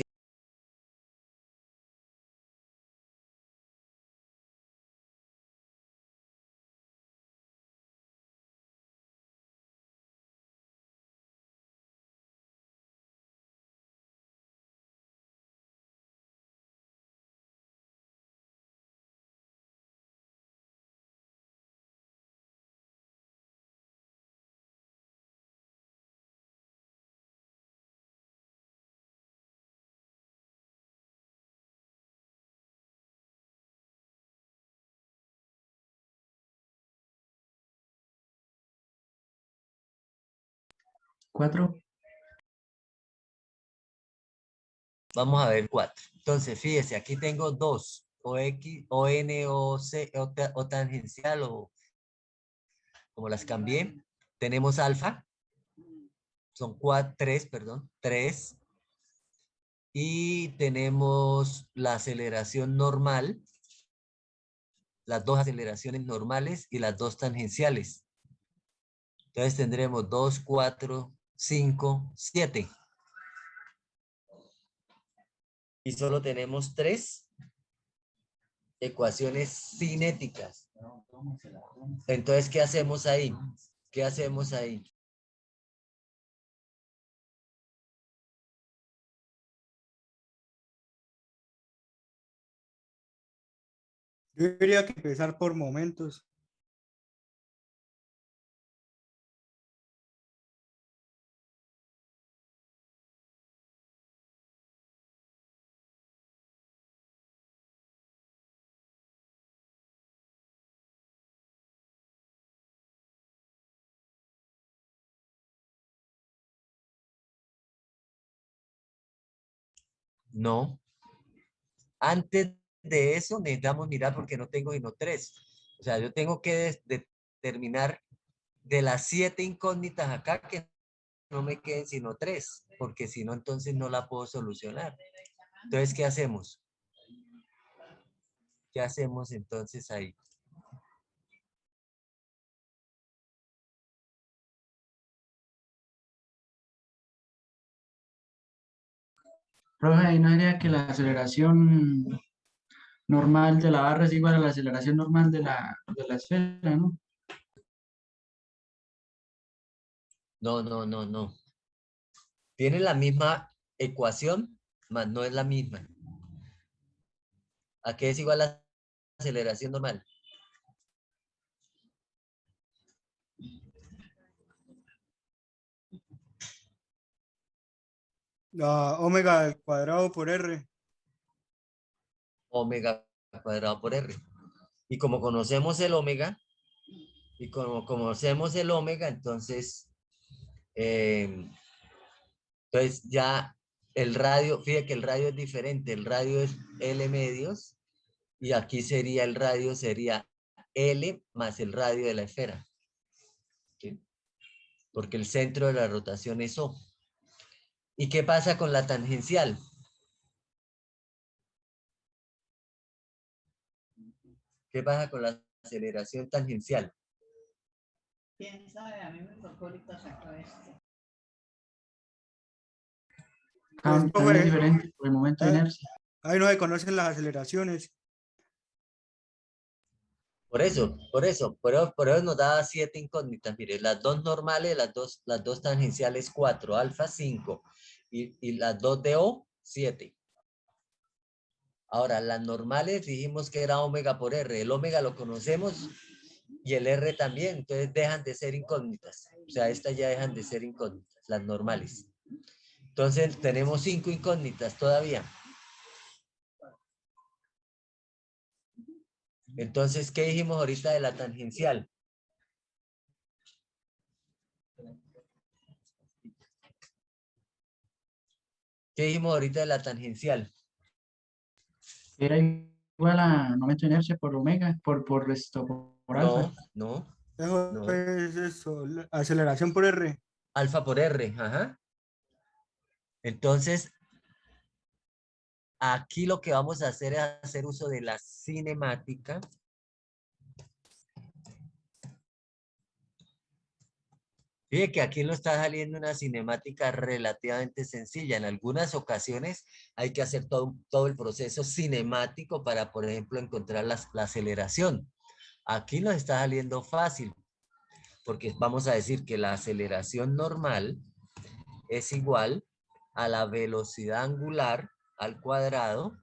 Speaker 8: ¿4?
Speaker 1: Vamos a ver 4. Entonces, fíjese, aquí tengo 2, o X, o N, o C, o tangencial, o como las cambié. Tenemos alfa, son 3, perdón, 3. Y tenemos la aceleración normal, las dos aceleraciones normales y las dos tangenciales. Entonces tendremos 2, 4, 5, 7. Y solo tenemos 3 ecuaciones cinéticas. Entonces, ¿qué hacemos ahí? ¿Qué hacemos ahí?
Speaker 5: Yo diría que empezar por momentos.
Speaker 1: No. Antes de eso necesitamos mirar porque no tengo sino 3. O sea, yo tengo que determinar de las 7 incógnitas acá que no me queden sino 3, porque si no, entonces no la puedo solucionar. Entonces, ¿qué hacemos? ¿Qué hacemos entonces ahí?
Speaker 8: Profe, ahí no diría que la aceleración normal de la barra es igual a la aceleración normal de la esfera, ¿no?
Speaker 1: No, no, no, no. Tiene la misma ecuación, mas no es la misma. ¿A qué es igual la aceleración normal?
Speaker 5: Omega al cuadrado por R.
Speaker 1: Omega cuadrado por R. Y como conocemos el omega, entonces, entonces ya el radio, fíjate que el radio es diferente, el radio es L medios, y aquí sería el radio, sería L más el radio de la esfera. ¿Sí? Porque el centro de la rotación es O. ¿Y qué pasa con la tangencial? ¿Qué pasa con la aceleración tangencial?
Speaker 9: ¿Quién sabe? A mí me tocó ahorita sacar esto.
Speaker 8: También es diferente por el momento de inercia.
Speaker 5: Ahí no se conocen las aceleraciones.
Speaker 1: Por eso nos da 7 incógnitas. Mire, las dos normales, las dos tangenciales 4, alfa 5 y las dos de O 7. Ahora, las normales dijimos que era omega por R. El omega lo conocemos y el R también, entonces dejan de ser incógnitas. O sea, estas ya dejan de ser incógnitas, las normales. Entonces tenemos 5 incógnitas todavía. Entonces, ¿qué dijimos ahorita de la tangencial? ¿Qué dijimos ahorita de la tangencial?
Speaker 8: Era igual a momento de inercia por omega, por alfa.
Speaker 1: No.
Speaker 5: Es eso, la aceleración por R.
Speaker 1: Alfa por R, ajá. Entonces, aquí lo que vamos a hacer es hacer uso de la cinemática. Fíjate que aquí nos está saliendo una cinemática relativamente sencilla. En algunas ocasiones hay que hacer todo el proceso cinemático para, por ejemplo, encontrar la aceleración. Aquí nos está saliendo fácil, porque vamos a decir que la aceleración normal es igual a la velocidad angular al cuadrado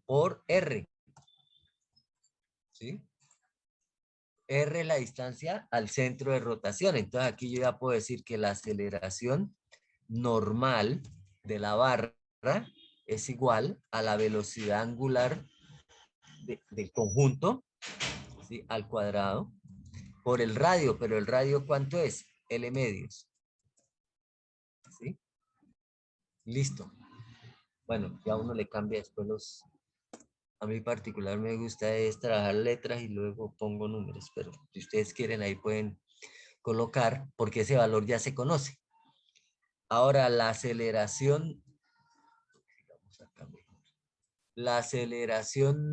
Speaker 1: por R. ¿Sí? R es la distancia al centro de rotación. Entonces aquí yo ya puedo decir que la aceleración normal de la barra es igual a la velocidad angular del conjunto, ¿sí? Al cuadrado por el radio. Pero el radio, ¿cuánto es? L medios. ¿Sí? Listo. Bueno, ya uno le cambia después los... A mí particular me gusta es trabajar letras y luego pongo números, pero si ustedes quieren ahí pueden colocar porque ese valor ya se conoce. Ahora la aceleración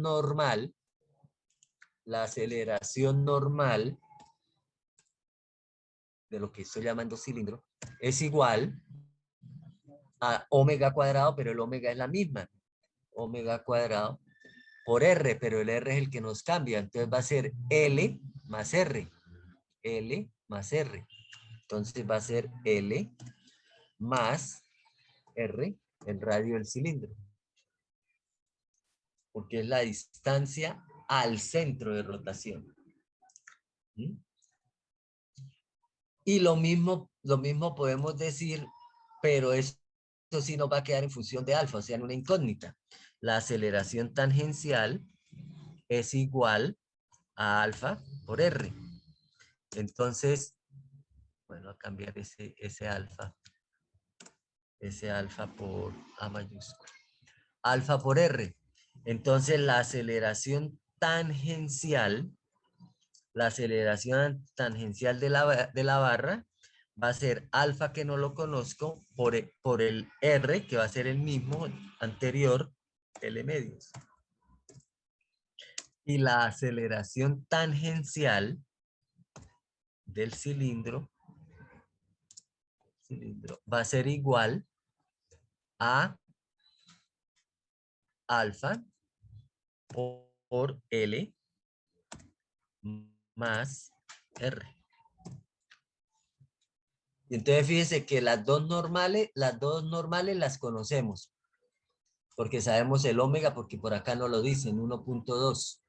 Speaker 1: normal, de lo que estoy llamando cilindro, es igual a omega cuadrado, pero el omega es la misma. Omega cuadrado por R, pero el R es el que nos cambia. Entonces va a ser L más R. L más R. Entonces va a ser L más R, el radio del cilindro. Porque es la distancia al centro de rotación. ¿Mm? Y lo mismo podemos decir, pero esto sí nos va a quedar en función de alfa, o sea, en una incógnita. La aceleración tangencial es igual a alfa por R. Entonces, bueno, a cambiar ese alfa por A mayúscula. Alfa por R. Entonces, la aceleración tangencial de la barra va a ser alfa, que no lo conozco, por el R, que va a ser el mismo anterior, L medios. Y la aceleración tangencial del cilindro va a ser igual a alfa por L más R. Y entonces fíjense que las dos normales las conocemos. Porque sabemos el omega, porque por acá no lo dicen, 1.2.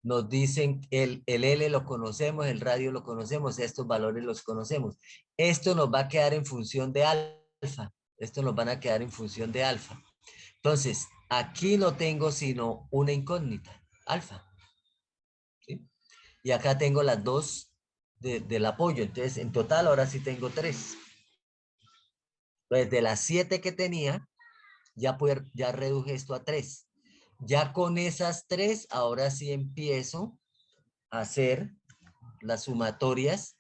Speaker 1: Nos dicen el L lo conocemos, el radio lo conocemos, estos valores los conocemos. Esto nos va a quedar en función de alfa. Estos nos van a quedar en función de alfa. Entonces, aquí no tengo sino una incógnita, alfa. ¿Sí? Y acá tengo las dos del apoyo. Entonces, en total, ahora sí tengo 3. Entonces, de las 7 que tenía, ya reduje esto a 3. Ya con esas 3, ahora sí empiezo a hacer las sumatorias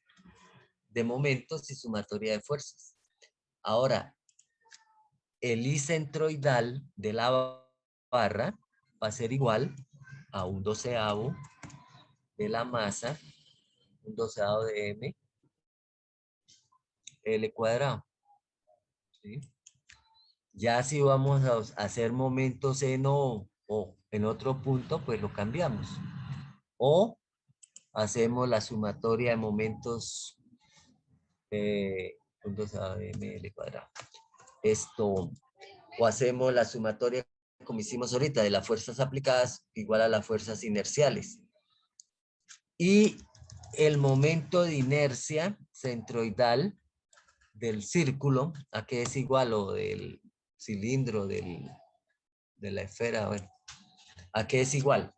Speaker 1: de momentos y sumatoria de fuerzas. Ahora, el I centroidal de la barra va a ser igual a un 12avo de la masa, un 12avo de M, L cuadrado. ¿Sí? Ya si vamos a hacer momentos en o en otro punto, pues lo cambiamos. O hacemos la sumatoria de momentos un 12avo de M, L cuadrado. Esto, o hacemos la sumatoria como hicimos ahorita, de las fuerzas aplicadas igual a las fuerzas inerciales. Y el momento de inercia centroidal del círculo, ¿a qué es igual? O del cilindro, de la esfera, bueno, ¿a qué es igual?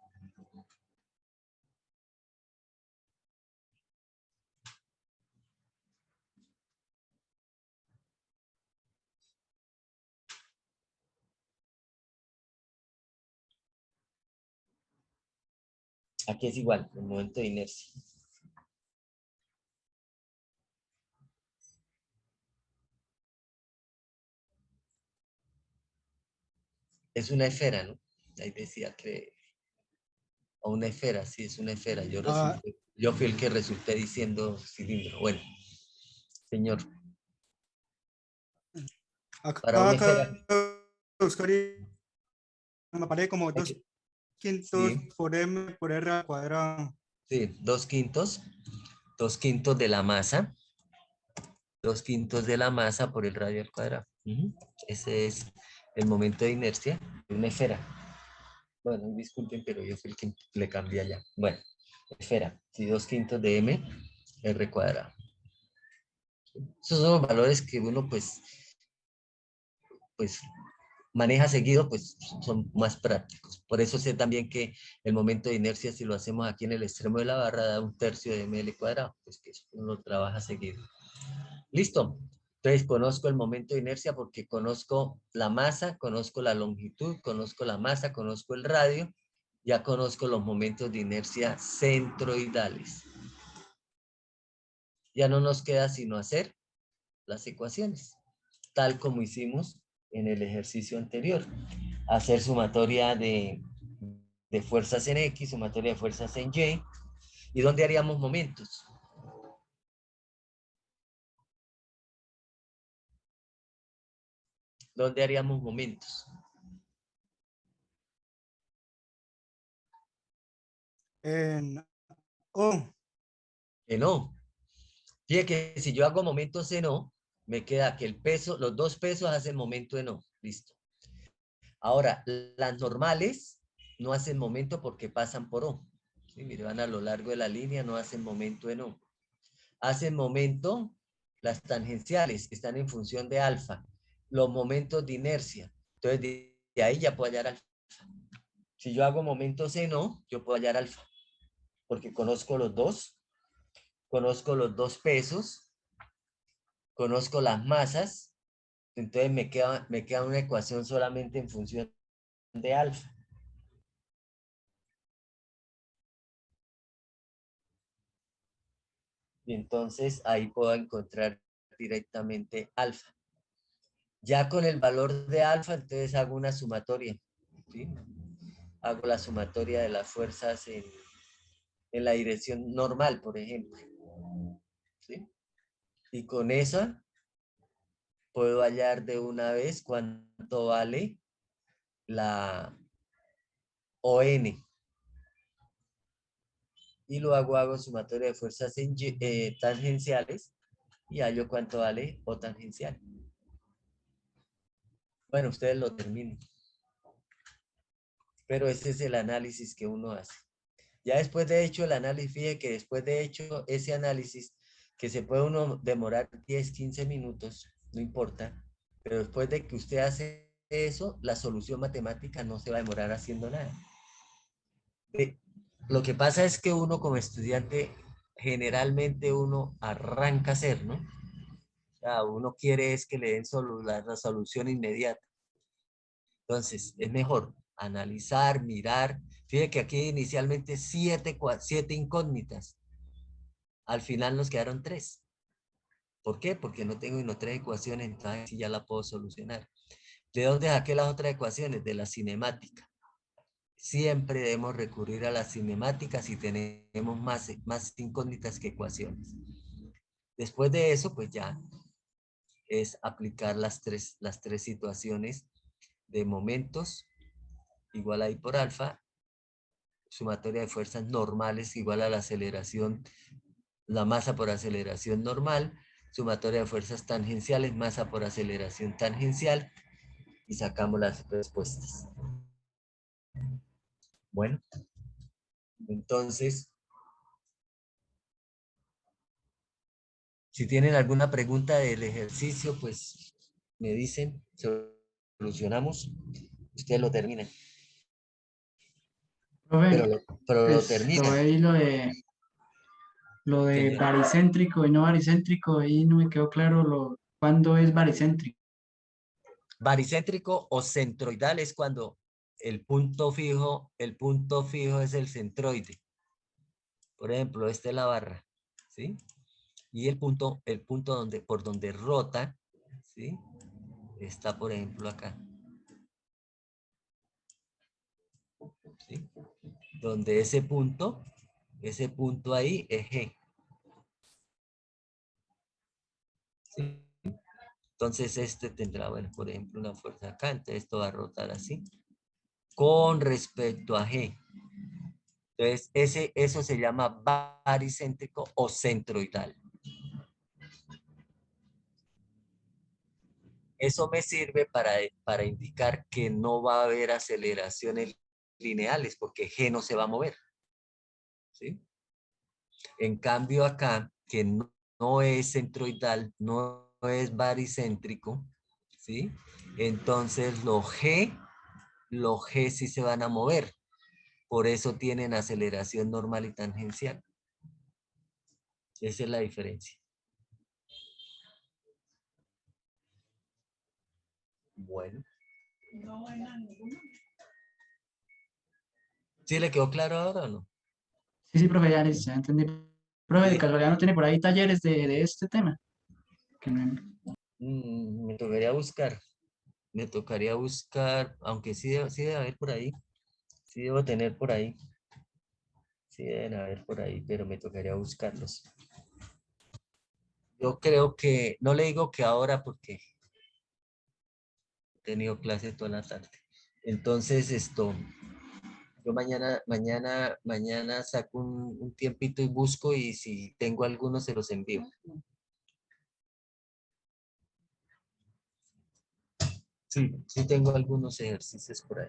Speaker 1: ¿A qué es igual? El momento de inercia. Es una esfera, ¿no? Ahí decía que... O una esfera, sí, es una esfera. Yo fui el que resulté diciendo cilindro. Bueno, señor. Para una esfera...
Speaker 5: me parece como 2 quintos
Speaker 1: Sí.
Speaker 5: por M por R al cuadrado.
Speaker 1: Sí, 2 quintos. 2 quintos de la masa. 2 quintos de la masa por el radio al cuadrado. Ese es el momento de inercia de una esfera. Bueno, disculpen, pero yo fui el que le cambié allá. Bueno, esfera. Sí, 2 quintos de M, R cuadrado. Esos son los valores que uno pues maneja seguido, pues son más prácticos. Por eso sé también que el momento de inercia, si lo hacemos aquí en el extremo de la barra, da 1/3 de ml cuadrado, pues que eso uno trabaja seguido. Listo. Entonces conozco el momento de inercia porque conozco la masa, conozco la longitud, conozco la masa, conozco el radio, ya conozco los momentos de inercia centroidales. Ya no nos queda sino hacer las ecuaciones, tal como hicimos en el ejercicio anterior. Hacer sumatoria de fuerzas en X, sumatoria de fuerzas en Y. ¿Y dónde haríamos momentos? ¿Dónde haríamos momentos?
Speaker 5: En O.
Speaker 1: En O. Fíjate que si yo hago momentos en O, me queda que el peso, los dos pesos hacen momento en O. Listo. Ahora, las normales no hacen momento porque pasan por O. ¿Sí? Mire, van a lo largo de la línea, no hacen momento en O. Hacen momento las tangenciales, que están en función de alfa. Los momentos de inercia. Entonces, de ahí ya puedo hallar alfa. Si yo hago momentos en O, yo puedo hallar alfa. Porque conozco los dos pesos, conozco las masas, entonces me queda una ecuación solamente en función de alfa. Y entonces ahí puedo encontrar directamente alfa. Ya con el valor de alfa, entonces hago una sumatoria. ¿Sí? Hago la sumatoria de las fuerzas en la dirección normal, por ejemplo. ¿Sí? Y con esa puedo hallar de una vez cuánto vale la ON. Y luego hago sumatoria de fuerzas tangenciales y hallo cuánto vale O tangencial. Bueno, ustedes lo terminan. Pero ese es el análisis que uno hace. Ya después de hecho el análisis, fíjate que después de hecho ese análisis, que se puede uno demorar 10, 15 minutos, no importa, pero después de que usted hace eso, la solución matemática no se va a demorar haciendo nada. Lo que pasa es que uno como estudiante, generalmente uno arranca a hacer, ¿no? O sea, uno quiere es que le den la solución inmediata. Entonces, es mejor analizar, mirar. Fíjate que aquí inicialmente 7 incógnitas. Al final nos quedaron 3. ¿Por qué? Porque no tengo sino 3 ecuaciones, entonces sí ya la puedo solucionar. ¿De dónde saqué las otras ecuaciones? De la cinemática. Siempre debemos recurrir a la cinemática si tenemos más incógnitas que ecuaciones. Después de eso, pues ya es aplicar las tres situaciones de momentos igual a I por alfa, sumatoria de fuerzas normales igual a la aceleración, la masa por aceleración normal, sumatoria de fuerzas tangenciales, masa por aceleración tangencial, y sacamos las respuestas. Bueno, entonces, si tienen alguna pregunta del ejercicio, pues me dicen, solucionamos, ustedes lo terminan.
Speaker 8: Profe,
Speaker 1: Pero lo
Speaker 8: pues
Speaker 1: terminan.
Speaker 8: ahí lo de baricéntrico y no baricéntrico, ahí no me quedó claro cuándo es baricéntrico.
Speaker 1: Baricéntrico o centroidal es cuando el punto fijo es el centroide. Por ejemplo, esta es la barra, ¿sí? Y el punto por donde rota, ¿sí? Está, por ejemplo, acá. ¿Sí? Donde ese punto ahí es G. ¿Sí? Entonces este tendrá, bueno, por ejemplo, una fuerza acá, entonces esto va a rotar así. Con respecto a G. Entonces, eso se llama baricéntrico o centroidal. Eso me sirve para indicar que no va a haber aceleraciones lineales porque G no se va a mover. ¿Sí? En cambio acá, que no es centroidal, no es baricéntrico, ¿sí? Entonces los G sí se van a mover. Por eso tienen aceleración normal y tangencial. Esa es la diferencia. Bueno.
Speaker 9: No hay ninguno.
Speaker 1: ¿Sí le quedó claro ahora o no?
Speaker 8: Sí, profe, ya entendí. Profe, de
Speaker 1: Sí.
Speaker 8: casualidad no tiene por ahí talleres de este tema. Que no...
Speaker 1: Me tocaría buscar. Me tocaría buscar, aunque sí debe haber por ahí. Sí debo tener por ahí. Sí deben haber por ahí, pero me tocaría buscarlos. Yo creo que, no le digo que ahora porque he tenido clase toda la tarde. Entonces, yo mañana saco un tiempito y busco y si tengo algunos se los envío. Sí tengo algunos ejercicios por ahí.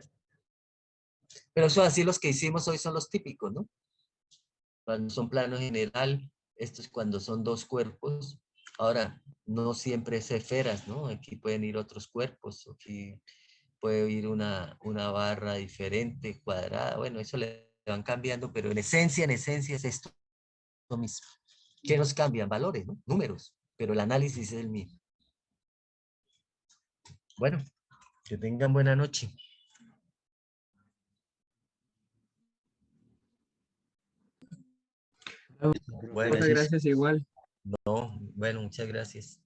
Speaker 1: Pero eso así los que hicimos hoy son los típicos, ¿no? Cuando son plano general, esto es cuando son 2 cuerpos. Ahora, no siempre es esferas, ¿no? Aquí pueden ir otros cuerpos, aquí puede ir una barra diferente, cuadrada, bueno, eso le van cambiando, pero en esencia es esto mismo. ¿Qué nos cambian? Valores, ¿no? Números, pero el análisis es el mismo. Bueno, que tengan buena noche.
Speaker 2: Muchas gracias igual.
Speaker 1: No, bueno, muchas gracias.